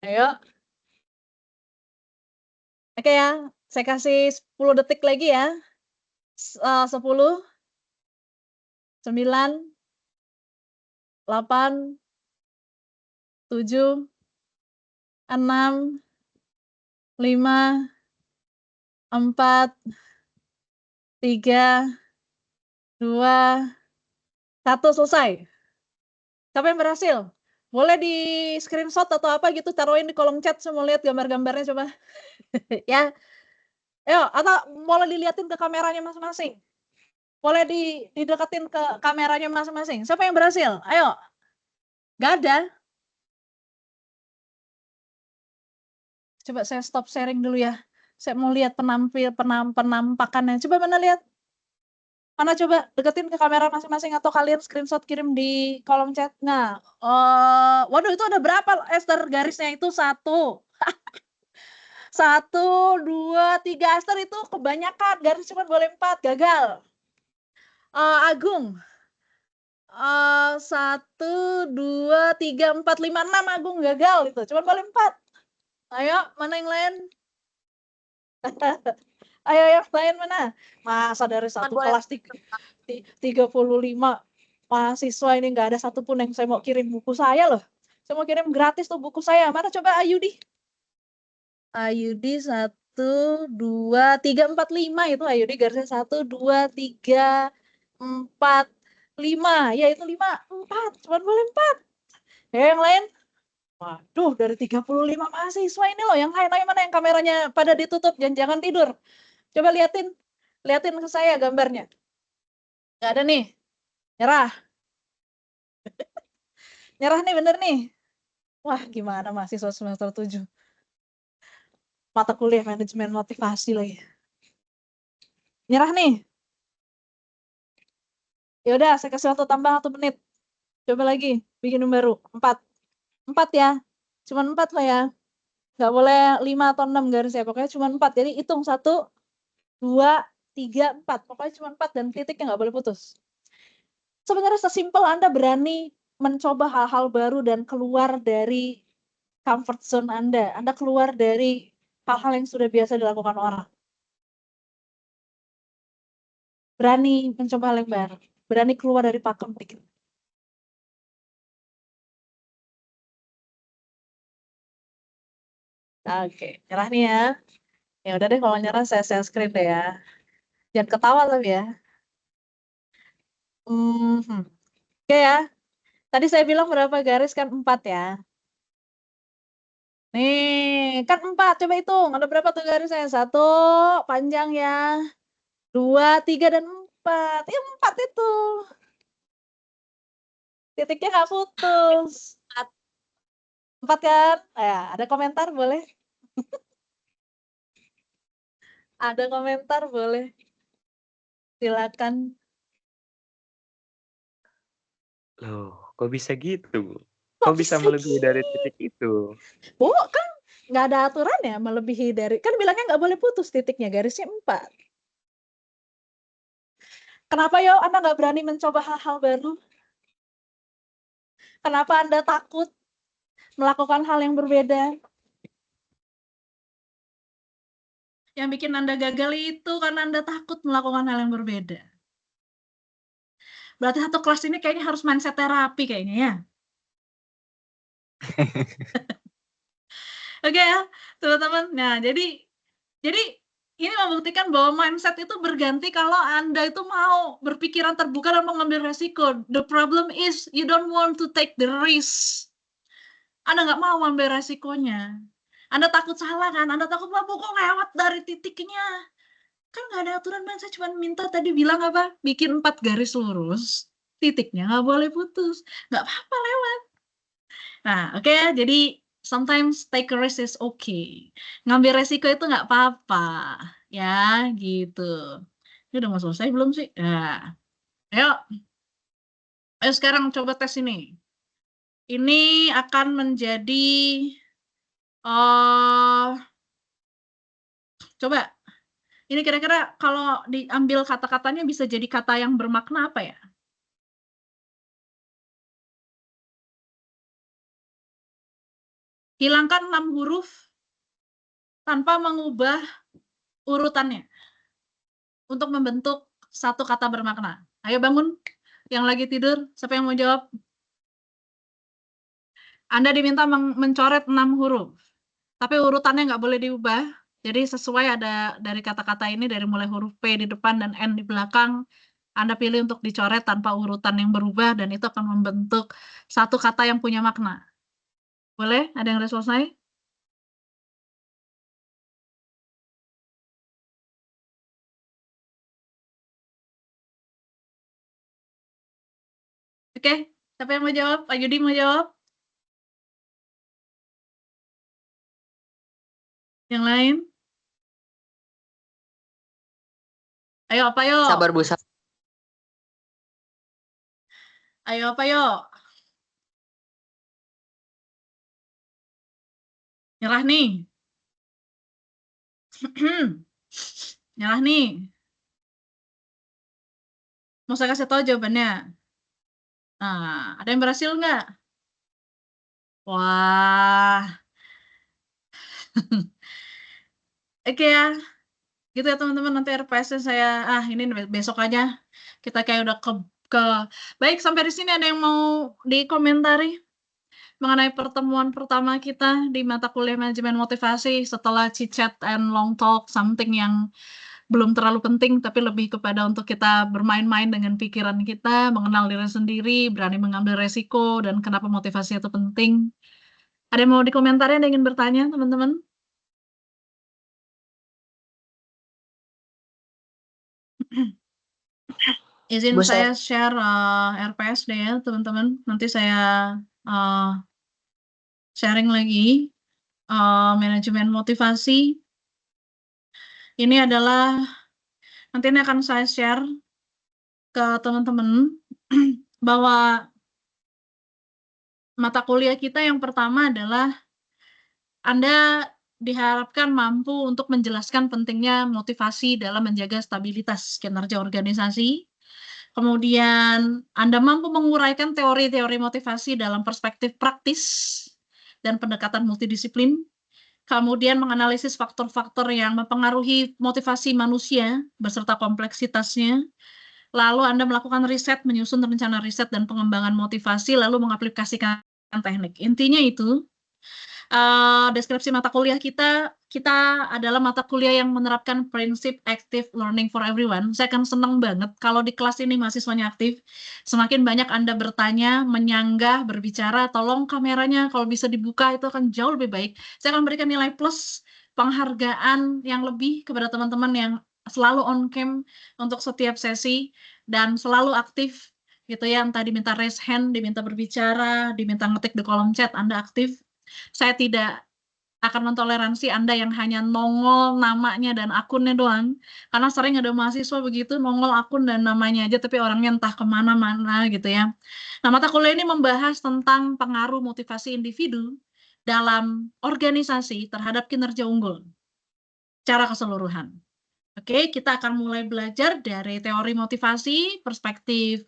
Ayo. Oke ya, saya kasih 10 detik lagi ya. 10, 9, 8, 7, 6, 5, 4, 3, 2, 1, selesai. Siapa yang berhasil? Boleh di screenshot atau apa gitu, taruhin di kolom chat, saya mau lihat gambar-gambarnya coba. Ya. Ayo, atau boleh diliatin ke kameranya masing-masing. Boleh dideketin ke kameranya masing-masing. Siapa yang berhasil? Ayo. Gak ada. Coba saya stop sharing dulu ya. Saya mau lihat penampakannya. Coba mana lihat. Mana coba deketin ke kamera masing-masing atau kalian screenshot kirim di kolom chat. Nah, waduh itu ada berapa Esther garisnya itu 1. 1, 2, 3 Esther itu kebanyakan. Garis cuma boleh 4, gagal. Agung. 1, 2, 3, 4, 5, 6 Agung gagal itu. Cuma boleh 4. Ayo, mana yang lain? Ayo yang lain mana? Masa dari satu kelas 35 mahasiswa ini nggak ada satupun yang saya mau kirim buku saya loh. Saya mau kirim gratis tuh buku saya. Mana coba Ayudi? Ayudi 1, 2, 3, 4, 5 itu Ayudi garisnya 1, 2, 3, 4, 5. Ya itu 5, 4. Cuma boleh 4. Ya yang lain? Waduh, dari 35 mahasiswa ini loh, yang lain mana yang kameranya pada ditutup, jangan tidur. Coba liatin ke saya gambarnya. Nggak ada nih, nyerah. Nyerah nih, bener nih. Wah, gimana mahasiswa semester 7. Mata kuliah manajemen motivasi lagi. Nyerah nih. Ya udah, saya kasih waktu tambah 1 menit. Coba lagi, bikin yang baru. 4. 4 ya. Cuman 4 lah ya. Nggak boleh 5 atau 6 garis ya. Pokoknya cuma 4. Jadi hitung 1, 2, 3, 4. Pokoknya cuma 4 dan titiknya nggak boleh putus. Sebenarnya sesimpel Anda berani mencoba hal-hal baru dan keluar dari comfort zone Anda. Anda keluar dari hal-hal yang sudah biasa dilakukan orang. Berani mencoba hal yang baru. Berani keluar dari pakem pikir. Oke, nyerah nih ya. Ya udah deh kalau nyerah saya share screen deh ya. Jangan ketawa tapi ya. Oke ya. Tadi saya bilang berapa garis kan 4 ya. Nih, kan 4. Coba hitung. Ada berapa tuh garisnya? 1, panjang ya. 2, 3, dan 4. Ya 4 itu. Titiknya nggak putus. 4 kan? Ya, ada komentar boleh? Ada komentar boleh? Silakan. Loh, kok bisa gitu, Bu? Kok bisa melebihi dari titik itu? Bu, kan nggak ada aturan ya melebihi dari, kan bilangnya nggak boleh putus titiknya, garisnya 4. Kenapa yo Anda nggak berani mencoba hal-hal baru? Kenapa Anda takut melakukan hal yang berbeda? Yang bikin Anda gagal itu karena Anda takut melakukan hal yang berbeda. Berarti satu kelas ini kayaknya harus mindset terapi kayaknya ya. Oke ya, teman-teman. Nah, jadi ini membuktikan bahwa mindset itu berganti kalau Anda itu mau berpikiran terbuka dan mengambil resiko. The problem is you don't want to take the risk. Anda nggak mau ambil resikonya. Anda takut salah kan? Anda takut, wah kok lewat dari titiknya. Kan nggak ada aturan, Bang. Saya cuma minta tadi bilang apa? Bikin 4 garis lurus. Titiknya nggak boleh putus. Nggak apa-apa lewat. Nah, oke ya. Jadi sometimes take a risk is okay. Ngambil resiko itu nggak apa-apa. Ya, gitu. Ini udah mau selesai belum sih? Nah, ayo. Ayo sekarang coba tes ini. Ini akan menjadi coba. Ini kira-kira kalau diambil kata-katanya bisa jadi kata yang bermakna apa ya? Hilangkan 6 huruf tanpa mengubah urutannya untuk membentuk satu kata bermakna. Ayo bangun, yang lagi tidur, siapa yang mau jawab? Anda diminta mencoret 6 huruf, tapi urutannya nggak boleh diubah. Jadi sesuai ada dari kata-kata ini, dari mulai huruf P di depan dan N di belakang, Anda pilih untuk dicoret tanpa urutan yang berubah, dan itu akan membentuk satu kata yang punya makna. Boleh? Ada yang udah selesai? Oke, siapa yang mau jawab? Pak Yudi mau jawab? Yang lain? Ayo apa yuk? Sabar Bu. Ayo apa yuk? Nyerah nih. Nyerah nih. Mau saya kasih tahu jawabannya? Nah, ada yang berhasil nggak? Wah. Oke ya. Gitu ya teman-teman, nanti RPS-nya saya, ini besok aja. Kita kayak udah ke baik, sampai di sini ada yang mau dikomentari mengenai pertemuan pertama kita di mata kuliah manajemen motivasi setelah chit-chat and long talk, something yang belum terlalu penting, tapi lebih kepada untuk kita bermain-main dengan pikiran kita, mengenal diri sendiri, berani mengambil resiko, dan kenapa motivasi itu penting. Ada yang mau dikomentari, ada yang ingin bertanya, teman-teman? Izin Bu, saya share RPS deh ya, teman-teman. Nanti saya sharing lagi manajemen motivasi. Ini adalah, nanti ini akan saya share ke teman-teman bahwa mata kuliah kita yang pertama adalah Anda diharapkan mampu untuk menjelaskan pentingnya motivasi dalam menjaga stabilitas kinerja organisasi. Kemudian Anda mampu menguraikan teori-teori motivasi dalam perspektif praktis dan pendekatan multidisiplin. Kemudian menganalisis faktor-faktor yang mempengaruhi motivasi manusia beserta kompleksitasnya. Lalu Anda melakukan riset, menyusun rencana riset dan pengembangan motivasi, lalu mengaplikasikan teknik. Intinya itu, deskripsi mata kuliah kita adalah mata kuliah yang menerapkan prinsip active learning for everyone. Saya akan senang banget kalau di kelas ini mahasiswanya aktif. Semakin banyak Anda bertanya, menyanggah, berbicara, tolong kameranya kalau bisa dibuka, itu akan jauh lebih baik. Saya akan berikan nilai plus, penghargaan yang lebih kepada teman-teman yang selalu on cam untuk setiap sesi dan selalu aktif gitu ya, entah diminta raise hand, diminta berbicara, diminta ngetik di kolom chat, Anda aktif. Saya tidak akan mentoleransi Anda yang hanya nongol namanya dan akunnya doang, karena sering ada mahasiswa begitu, nongol akun dan namanya aja, tapi orangnya entah kemana-mana gitu ya. Nah, mata kuliah ini membahas tentang pengaruh motivasi individu dalam organisasi terhadap kinerja unggul secara keseluruhan. Oke, kita akan mulai belajar dari teori motivasi, perspektif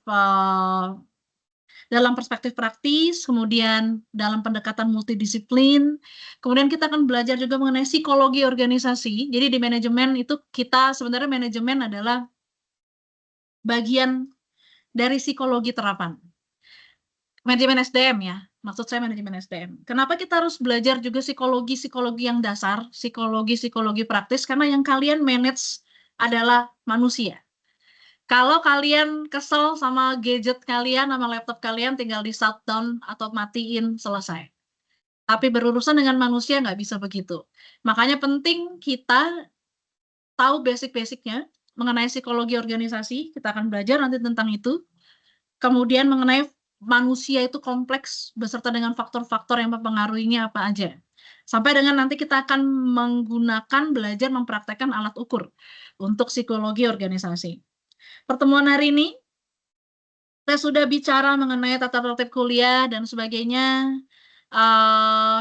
dalam perspektif praktis, kemudian dalam pendekatan multidisiplin, kemudian kita akan belajar juga mengenai psikologi organisasi. Jadi di manajemen itu kita sebenarnya manajemen adalah bagian dari psikologi terapan. Manajemen SDM ya, maksud saya manajemen SDM. Kenapa kita harus belajar juga psikologi yang dasar, psikologi praktis, karena yang kalian manage adalah manusia. Kalau kalian kesel sama gadget kalian, sama laptop kalian, tinggal di shutdown atau matiin, selesai. Tapi berurusan dengan manusia nggak bisa begitu. Makanya penting kita tahu basic-basicnya mengenai psikologi organisasi, kita akan belajar nanti tentang itu. Kemudian mengenai manusia itu kompleks beserta dengan faktor-faktor yang mempengaruhinya apa aja. Sampai dengan nanti kita akan menggunakan belajar mempraktekkan alat ukur untuk psikologi organisasi. Pertemuan hari ini saya sudah bicara mengenai tata tertib kuliah dan sebagainya.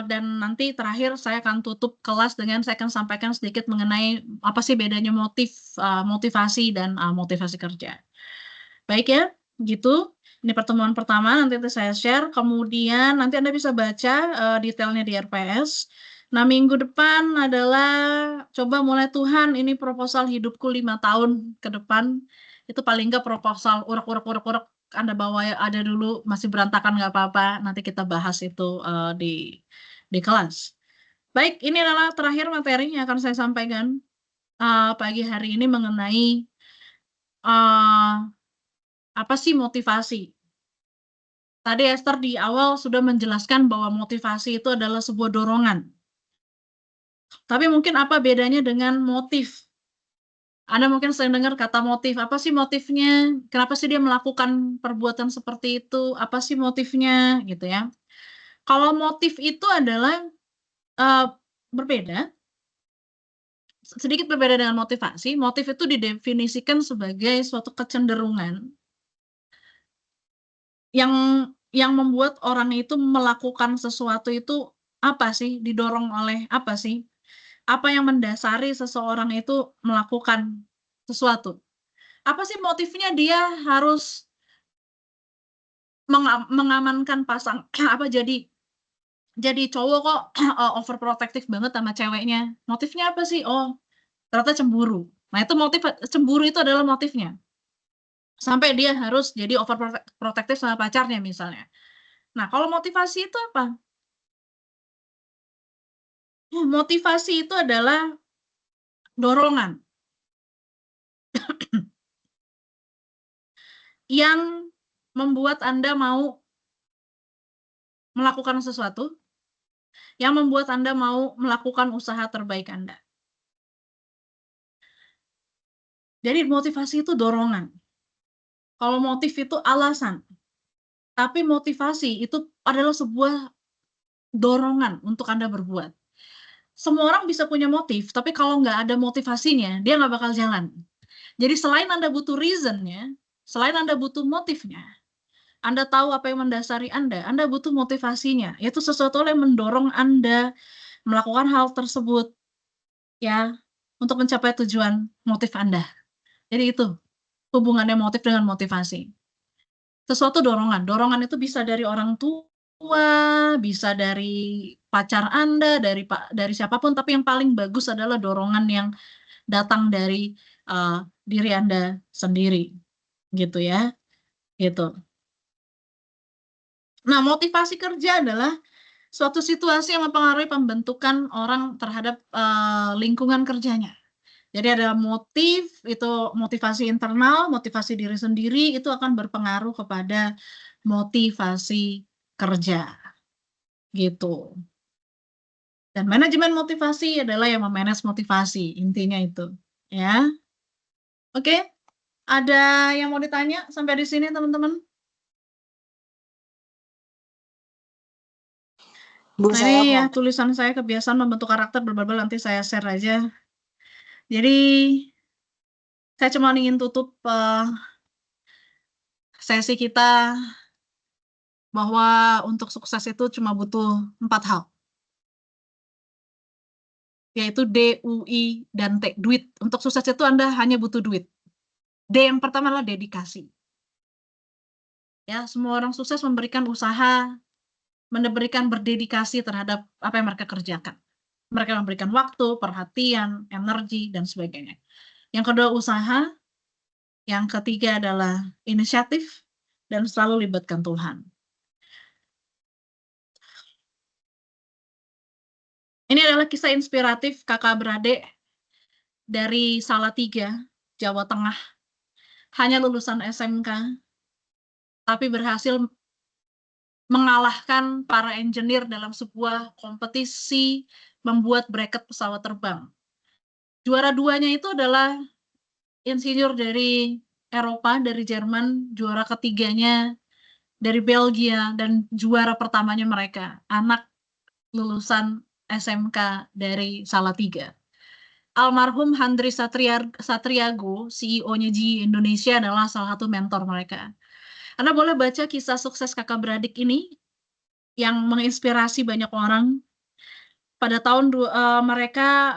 Dan nanti terakhir saya akan tutup kelas dengan saya akan sampaikan sedikit mengenai apa sih bedanya motivasi dan motivasi kerja. Baik ya, gitu. Ini pertemuan pertama, nanti saya share. Kemudian nanti Anda bisa baca detailnya di RPS. Nah, minggu depan adalah coba mulai Tuhan, ini proposal hidupku 5 tahun ke depan. Itu paling nggak proposal urek-urek Anda bawa ada dulu, masih berantakan nggak apa-apa. Nanti kita bahas itu di kelas. Baik, ini adalah terakhir materi yang akan saya sampaikan pagi hari ini mengenai apa sih motivasi? Tadi Esther di awal sudah menjelaskan bahwa motivasi itu adalah sebuah dorongan. Tapi mungkin apa bedanya dengan motif? Anda mungkin sering dengar kata motif. Apa sih motifnya? Kenapa sih dia melakukan perbuatan seperti itu? Apa sih motifnya? Gitu ya. Kalau motif itu adalah berbeda, sedikit berbeda dengan motivasi. Motif itu didefinisikan sebagai suatu kecenderungan yang membuat orang itu melakukan sesuatu itu apa sih? Didorong oleh apa sih? Apa yang mendasari seseorang itu melakukan sesuatu? Apa sih motifnya dia harus mengamankan apa jadi cowok kok overprotective banget sama ceweknya? Motifnya apa sih? Oh, ternyata cemburu. Nah, itu motif cemburu itu adalah motifnya. Sampai dia harus jadi overprotective sama pacarnya misalnya. Nah, kalau motivasi itu apa? Motivasi itu adalah dorongan yang membuat Anda mau melakukan sesuatu, yang membuat Anda mau melakukan usaha terbaik Anda. Jadi motivasi itu dorongan. Kalau motif itu alasan. Tapi motivasi itu adalah sebuah dorongan untuk Anda berbuat. Semua orang bisa punya motif, tapi kalau nggak ada motivasinya, dia nggak bakal jalan. Jadi selain Anda butuh reason-nya, selain Anda butuh motifnya, Anda tahu apa yang mendasari Anda butuh motivasinya, yaitu sesuatu yang mendorong Anda melakukan hal tersebut, ya, untuk mencapai tujuan motif Anda. Jadi itu hubungannya motif dengan motivasi. Sesuatu dorongan itu bisa dari orang tua, bisa dari pacar Anda, dari siapapun, tapi yang paling bagus adalah dorongan yang datang dari diri Anda sendiri, gitu ya, gitu. Nah, motivasi kerja adalah suatu situasi yang mempengaruhi pembentukan orang terhadap lingkungan kerjanya. Jadi ada motif, itu motivasi internal, motivasi diri sendiri, itu akan berpengaruh kepada motivasi kerja, gitu. Dan manajemen motivasi adalah yang memanage motivasi, intinya itu, ya. Oke, ada yang mau ditanya sampai di sini, teman-teman? Bu, Nah, saya ini ya mau tulisan saya kebiasaan membentuk karakter berbalbal, nanti saya share aja. Jadi saya cuma ingin tutup sesi kita bahwa untuk sukses itu cuma butuh 4 hal. Yaitu D, U, I, dan T, duit. Untuk sukses itu Anda hanya butuh duit. D yang pertama adalah dedikasi. Ya, semua orang sukses memberikan usaha, memberikan berdedikasi terhadap apa yang mereka kerjakan. Mereka memberikan waktu, perhatian, energi, dan sebagainya. Yang kedua usaha, yang ketiga adalah inisiatif, dan selalu libatkan Tuhan. Ini adalah kisah inspiratif kakak beradik dari Salatiga, Jawa Tengah. Hanya lulusan SMK, tapi berhasil mengalahkan para engineer dalam sebuah kompetisi membuat bracket pesawat terbang. Juara duanya itu adalah insinyur dari Eropa, dari Jerman, juara ketiganya dari Belgia, dan juara pertamanya mereka, anak lulusan SMK dari Salatiga. Almarhum Handri Satriago, CEO-nya GE Indonesia, adalah salah satu mentor mereka. Anda boleh baca kisah sukses kakak beradik ini yang menginspirasi banyak orang. Pada tahun mereka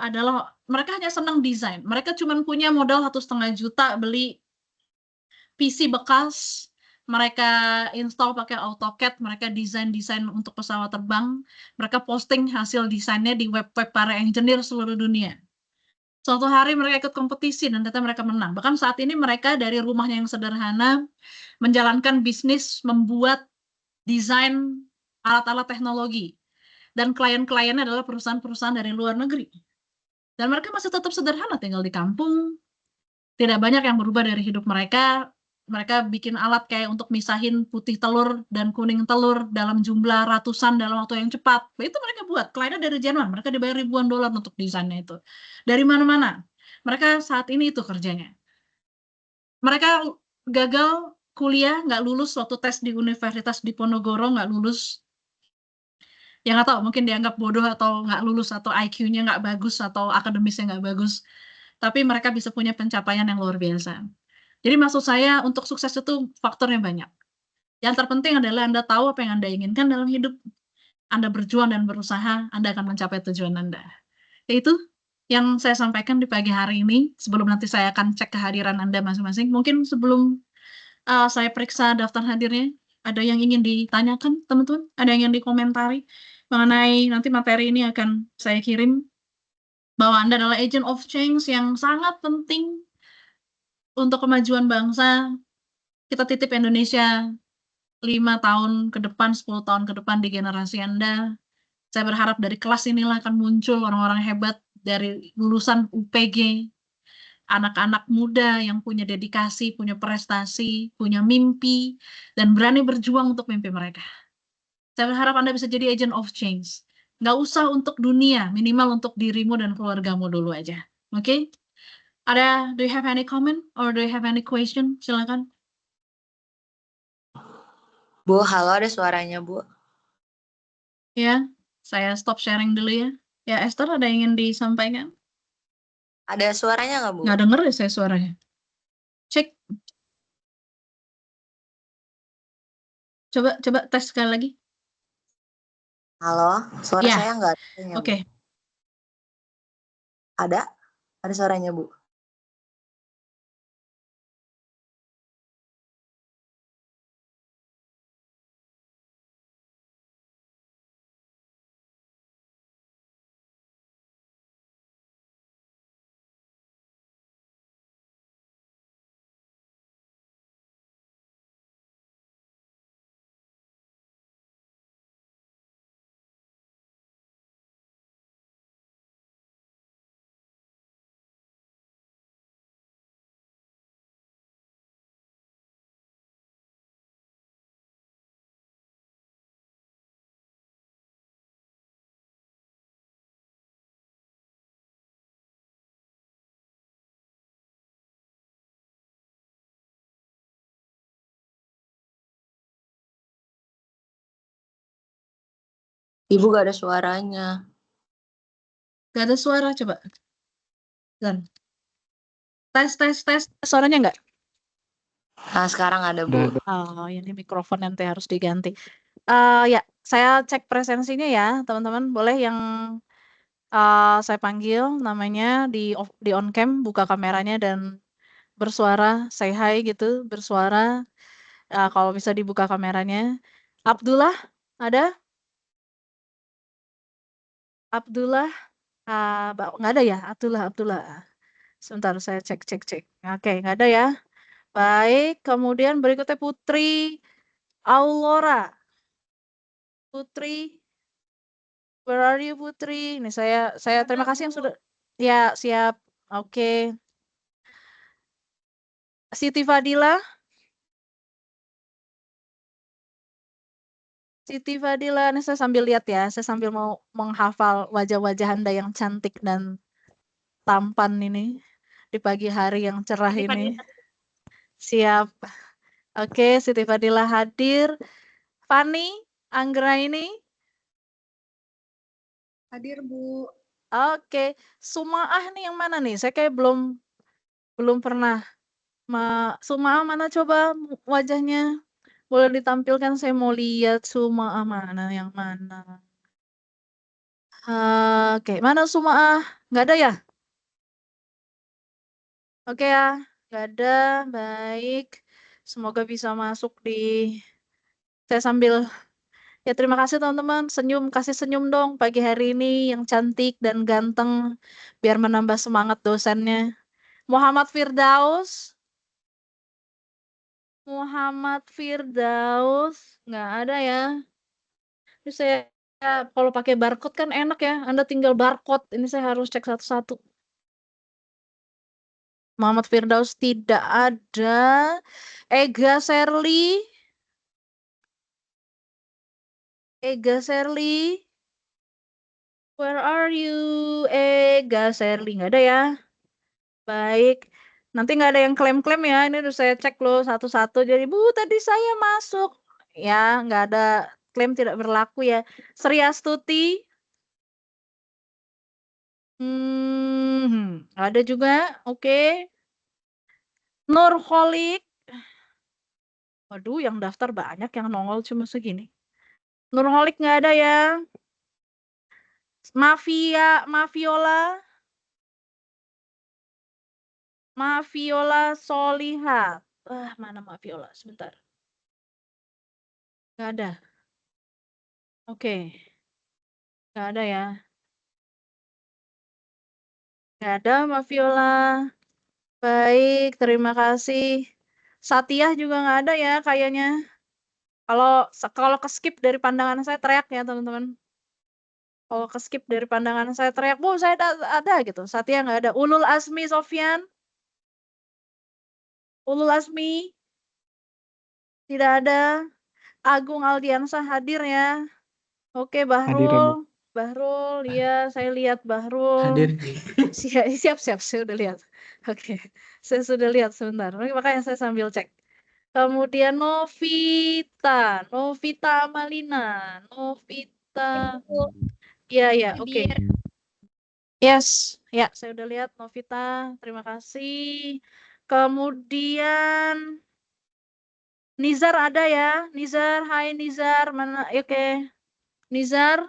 hanya senang desain. Mereka cuma punya modal 1,5 juta beli PC bekas. Mereka install pakai AutoCAD, mereka desain untuk pesawat terbang. Mereka posting hasil desainnya di web-web para engineer seluruh dunia. Suatu hari mereka ikut kompetisi dan ternyata mereka menang. Bahkan saat ini mereka dari rumahnya yang sederhana menjalankan bisnis membuat desain alat-alat teknologi. Dan klien-kliennya adalah perusahaan-perusahaan dari luar negeri. Dan mereka masih tetap sederhana, tinggal di kampung. Tidak banyak yang berubah dari hidup mereka. Mereka bikin alat kayak untuk misahin putih telur dan kuning telur dalam jumlah ratusan dalam waktu yang cepat. Itu mereka buat. Kliennya dari Jerman, mereka dibayar ribuan dolar untuk desainnya itu. Dari mana-mana. Mereka saat ini itu kerjanya. Mereka gagal kuliah, nggak lulus waktu tes di Universitas Diponegoro, nggak lulus. Ya nggak tahu, mungkin dianggap bodoh atau nggak lulus atau IQ-nya nggak bagus atau akademisnya nggak bagus. Tapi mereka bisa punya pencapaian yang luar biasa. Jadi maksud saya untuk sukses itu faktornya banyak. Yang terpenting adalah Anda tahu apa yang Anda inginkan dalam hidup. Anda berjuang dan berusaha, Anda akan mencapai tujuan Anda. Itu yang saya sampaikan di pagi hari ini. Sebelum nanti saya akan cek kehadiran Anda masing-masing. Mungkin sebelum saya periksa daftar hadirnya, ada yang ingin ditanyakan, teman-teman? Ada yang ingin dikomentari mengenai nanti materi ini akan saya kirim, bahwa Anda adalah agent of change yang sangat penting untuk kemajuan bangsa. Kita titip Indonesia 5 tahun ke depan, 10 tahun ke depan di generasi Anda. Saya berharap dari kelas inilah akan muncul orang-orang hebat dari lulusan UPG, anak-anak muda yang punya dedikasi, punya prestasi, punya mimpi, dan berani berjuang untuk mimpi mereka. Saya berharap Anda bisa jadi agent of change. Nggak usah untuk dunia, minimal untuk dirimu dan keluargamu dulu aja. Oke? Do you have any comment or do you have any question? Silakan. Bu, halo, ada suaranya, Bu. Ya, saya stop sharing dulu ya. Ya, Esther, ada yang ingin disampaikan? Ada suaranya nggak, Bu? Nggak denger ya saya suaranya. Cek. Coba tes sekali lagi. Halo, suara Ya. saya nggak ada. Oke. Ada? Ada suaranya, Bu. Ibu gak ada suaranya. Gak ada suara, coba. Dan tes. Suaranya nggak? Nah, sekarang ada, Bu. Oh, ini mikrofon nanti harus diganti. Ya, saya cek presensinya ya, teman-teman. Boleh yang saya panggil namanya di on cam, buka kameranya dan bersuara, say hi gitu, bersuara. Kalau bisa dibuka kameranya. Abdullah, ada? Abdullah, nggak ada ya? Abdullah. Sebentar, saya cek. Oke, nggak ada ya. Baik, kemudian berikutnya Putri Aurora. Putri, where are you Putri? Ini saya terima kasih yang sudah. Ya, siap. Oke. Siti Fadila. Siti Fadila, ini saya sambil lihat ya. Saya sambil mau menghafal wajah-wajah Anda yang cantik dan tampan ini di pagi hari yang cerah Siti ini. Fadila. Siap. Oke, Siti Fadila hadir. Fani Anggraini. Hadir, Bu. Oke, Sumaah nih yang mana nih? Saya kayak belum pernah. Sumaah mana coba wajahnya? Boleh ditampilkan, saya mau lihat Sumaah mana yang mana. Oke, mana Sumaah? Nggak ada ya? Oke ya, nggak ada. Baik. Semoga bisa masuk di. Saya sambil. Ya terima kasih teman-teman. Kasih senyum dong pagi hari ini yang cantik dan ganteng. Biar menambah semangat dosennya. Muhammad Firdaus. Nggak ada ya. Ini saya kalau pakai barcode kan enak ya. Anda tinggal barcode. Ini saya harus cek satu-satu. Muhammad Firdaus tidak ada. Ega Serli. Where are you? Ega Serli. Nggak ada ya. Baik. Nanti nggak ada yang klaim-klaim ya. Ini udah saya cek loh satu-satu. Jadi, Bu, tadi saya masuk. Ya, nggak ada klaim tidak berlaku ya. Sri Astuti. Ada juga. Oke. Nurholik. Waduh, yang daftar banyak, yang nongol cuma segini. Nurholik nggak ada ya. Mafiola Solihat. Mana Mafiola? Sebentar. Nggak ada. Oke. Nggak ada ya. Nggak ada Mafiola. Baik, terima kasih. Satya juga nggak ada ya kayaknya. Kalau ke-skip dari pandangan saya teriak ya teman-teman. Kalau ke-skip dari pandangan saya teriak, Bu, saya ada gitu. Satya nggak ada. Ulul Azmi Sofyan. Ulul Azmi. Tidak ada. Agung Aldiansah hadir ya. Oke, Hadir ya, Bu. Bahrul, ya saya lihat Bahrul. Hadir. Siap, saya udah lihat. Oke, saya sudah lihat sebentar. Makanya saya sambil cek. Kemudian Novita Amalina, Iya, oke. Yes, ya saya udah lihat Novita, terima kasih. Kemudian Nizar ada ya, Nizar, hai Nizar, mana? Oke, Nizar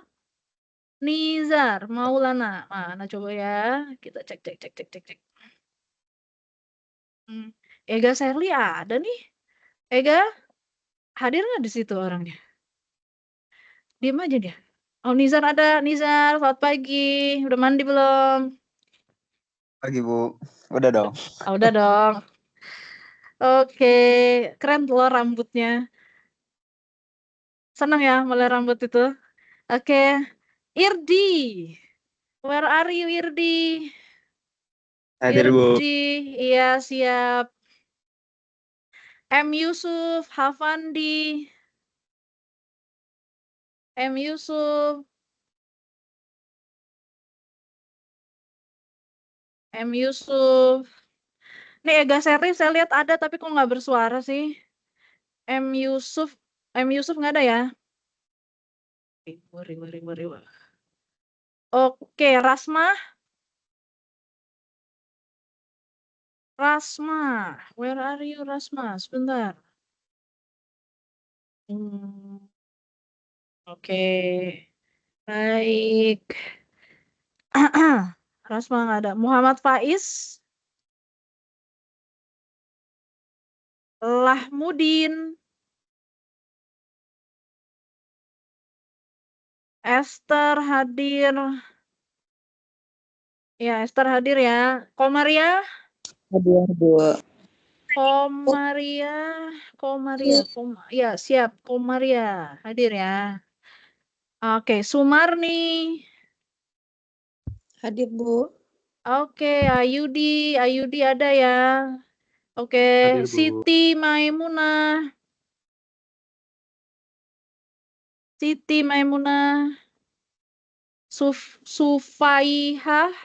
Maulana, mana coba ya, kita cek. Ega Serli ada nih, Ega hadir nggak di situ orangnya? Diam aja dia. Oh, Nizar ada, Nizar, selamat pagi, udah mandi belum? Pagi, Bu. Udah dong. Udah dong. Oke, keren loh rambutnya. Senang ya mulai rambut itu. Oke, Irdi. Where are you, Irdi? Hadir, Bu. Iya siap. M. Yusuf, Hafandi. M. Yusuf. Nih Ega Seri saya lihat ada tapi kok nggak bersuara sih. M. Yusuf nggak ada ya? Wari. Oke, Rasma, where are you Rasma? Sebentar. Oke, baik. Rasma nggak ada. Muhammad Faiz, Lahmudin, Esther hadir. Ya, Esther hadir ya. Komaria? Hadir, Bu. Komaria. Ya, siap. Komaria hadir ya. Oke, Sumarni. Hadir, Bu. Oke, Ayudi ada ya. Oke, Hadir, Bu. Siti Maimunah. Sufaihah.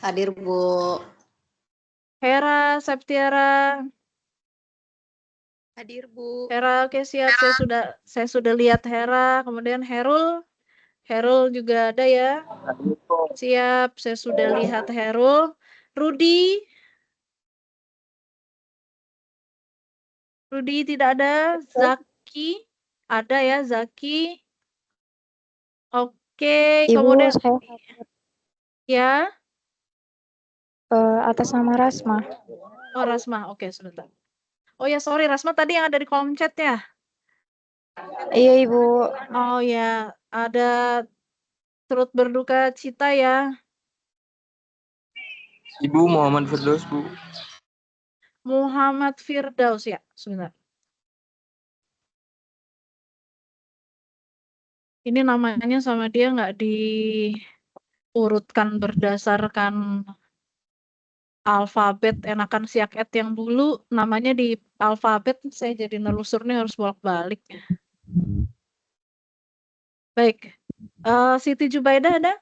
Hadir, Bu. Hera Septiara. Hadir, Bu. Hera, oke siap. Saya sudah lihat Hera. Kemudian Herul juga ada ya. Siap, saya sudah lihat Herul. Rudi tidak ada. Zaki ada ya, Zaki. Oke, Ibu, kemudian saya ya. atas nama Rasma. Oh, Rasma. Oke, sebentar. Oh ya, sorry Rasma tadi yang ada di kolom chat ya. Iya, Ibu. Oh ya, ada turut berduka cita ya. Ibu Muhammad Firdaus, Bu. Muhammad Firdaus ya, sebentar. Ini namanya sama dia nggak diurutkan berdasarkan alfabet, enakan Siak-et yang dulu namanya di alfabet, saya jadi nelusurnya harus bolak-balik. Baik, Siti Jubaidah ada?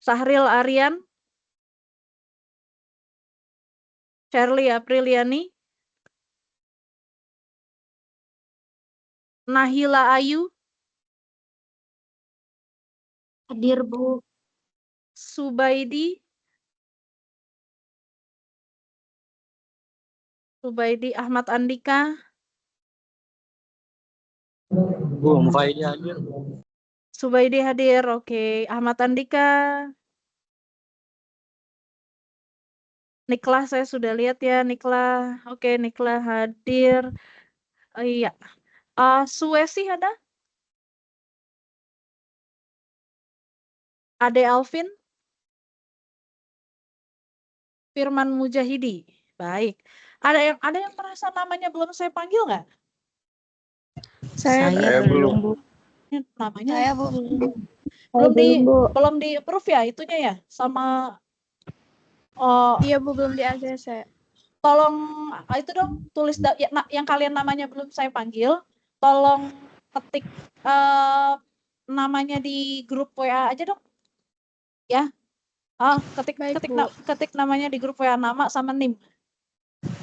Sahril Aryan? Shirley Apriliani? Nahila Ayu? Hadir, Bu. Subaidi Ahmad Andika? Bu Mufaidi hadir. Subaidi hadir, oke. Ahmad Andika? Niklah saya sudah lihat ya, Niklah. Oke, Niklah hadir. Oh, iya. Suesi ada? Ade Alvin? Firman Mujahidi. Baik. Ada yang merasa namanya belum saya panggil nggak? Saya belum, Bu. Ini namanya Saya, Bu. belum di approve ya itunya ya sama Iya, Bu, belum di ACC. tolong itu dong tulis yang kalian namanya belum saya panggil, tolong ketik namanya di grup WA aja dong. Ya. Ketik namanya di grup WA, nama sama NIM.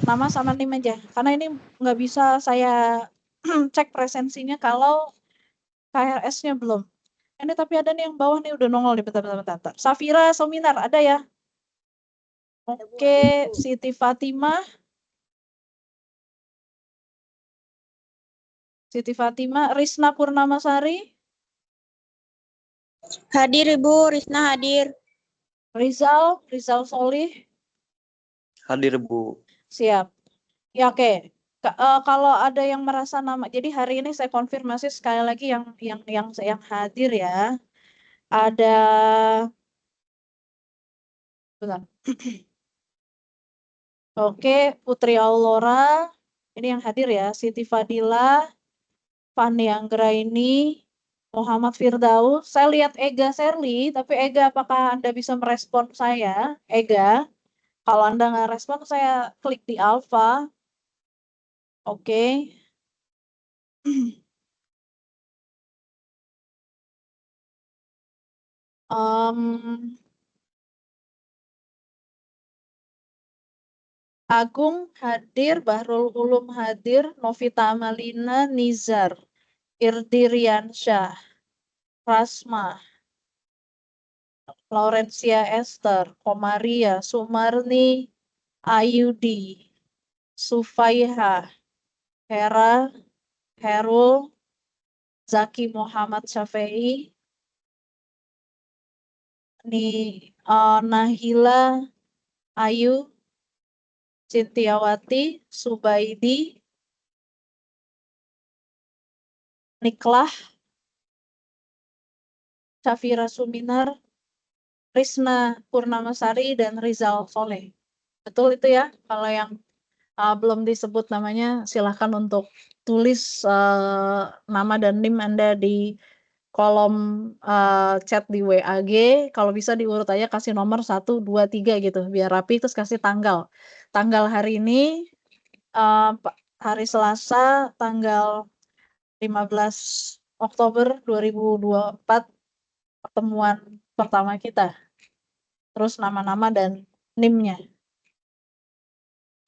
Nama sama NIM aja. Karena ini nggak bisa saya cek presensinya kalau KRS-nya belum. Ini tapi ada nih yang bawah nih udah nongol nih, bentar. Safira Sominar ada ya? Oke, Siti Fatimah. Risna Purnamasari. Hadir, Ibu. Risna hadir. Rizal Solih. Hadir, Bu. Siap. Ya oke. Kalau ada yang merasa nama, jadi hari ini saya konfirmasi sekali lagi yang hadir ya. Ada bentar. Oke, Putri Aurora, ini yang hadir ya, Siti Fadila, Fani Anggraini, Muhammad Firdaus. Saya lihat Ega Serli, tapi Ega apakah Anda bisa merespon saya? Ega, kalau Anda nggak respon, saya klik di Alpha. Oke. Agung hadir, Bahrul Ulum hadir, Novita Amalina, Nizar, Irdiriansyah, Rasma, Laurencia Esther, Komaria, Sumarni, Ayudi, Sufaiha, Hera, Herul, Zaki Muhammad Syafei, Nahila, Ayu, Cintiawati, Subaidi, Niklah, Safira Suminar, Risna Purnamasari, dan Rizal Soleh. Betul itu ya? Kalau yang belum disebut namanya, silahkan untuk tulis nama dan NIM Anda di kolom chat di WAG. Kalau bisa diurut aja, kasih nomor 1, 2, 3 gitu, biar rapi, terus kasih tanggal. Tanggal hari ini, hari Selasa, tanggal 15 Oktober 2024, pertemuan pertama kita. Terus nama-nama dan NIM-nya.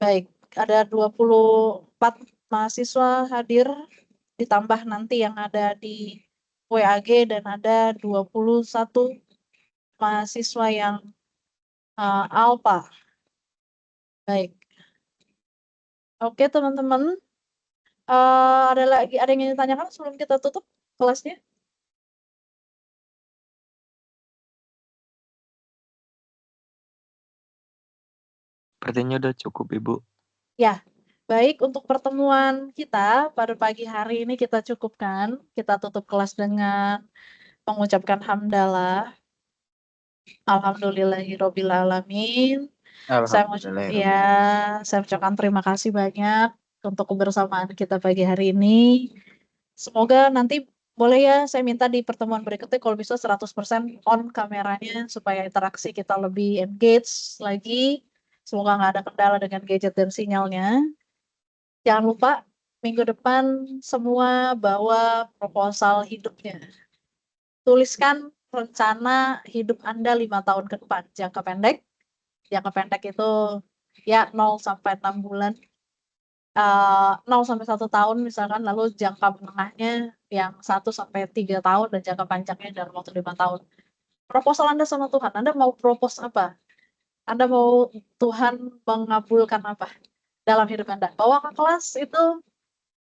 Baik, ada 24 mahasiswa hadir, ditambah nanti yang ada di WAG, dan ada 21 mahasiswa yang alpha. Baik. Oke, teman-teman. Ada yang ingin ditanyakan sebelum kita tutup kelasnya? Sepertinya udah cukup, Ibu. Ya, baik, untuk pertemuan kita pada pagi hari ini kita cukupkan. Kita tutup kelas dengan mengucapkan hamdalah. Alhamdulillahirabbil alamin. Saya ucapkan terima kasih banyak untuk kebersamaan kita pagi hari ini. Semoga nanti boleh ya, saya minta di pertemuan berikutnya kalau bisa 100% on kameranya supaya interaksi kita lebih engage lagi. Semoga nggak ada kendala dengan gadget dan sinyalnya. Jangan lupa minggu depan semua bawa proposal hidupnya. Tuliskan rencana hidup Anda 5 tahun ke depan. Jangka pendek itu ya 0 sampai 6 bulan. 0 sampai 1 tahun misalkan, lalu jangka menengahnya yang 1 sampai 3 tahun, dan jangka panjangnya dalam waktu 5 tahun. Proposal Anda sama Tuhan, Anda mau propose apa? Anda mau Tuhan mengabulkan apa dalam hidup Anda? Bawa ke kelas itu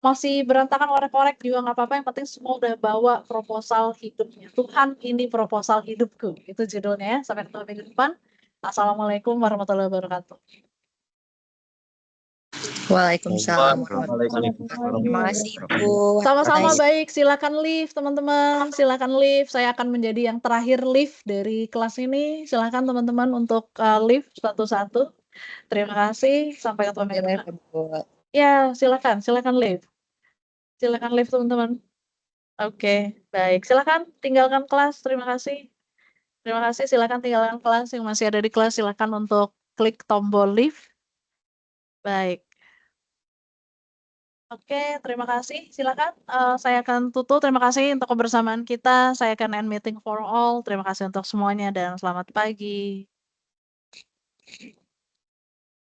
masih berantakan, orek-orek juga nggak apa-apa, yang penting semua udah bawa proposal hidupnya. Tuhan, ini proposal hidupku. Itu judulnya ya. Sampai ketemu minggu depan. Assalamualaikum warahmatullahi wabarakatuh. Waalaikumsalam. Terima kasih Ibu. Sama-sama, baik. Silakan live teman-teman. Silakan live. Saya akan menjadi yang terakhir live dari kelas ini. Silakan teman-teman untuk live satu-satu. Terima kasih. Sampai ketemu minggu depan. Ya, silakan live. Silakan live teman-teman. Oke, baik. Silakan tinggalkan kelas. Terima kasih. Silakan tinggalkan kelas. Yang masih ada di kelas, silakan untuk klik tombol leave. Baik. Oke, terima kasih. Silakan. Saya akan tutup. Terima kasih untuk kebersamaan kita. Saya akan end meeting for all. Terima kasih untuk semuanya dan selamat pagi.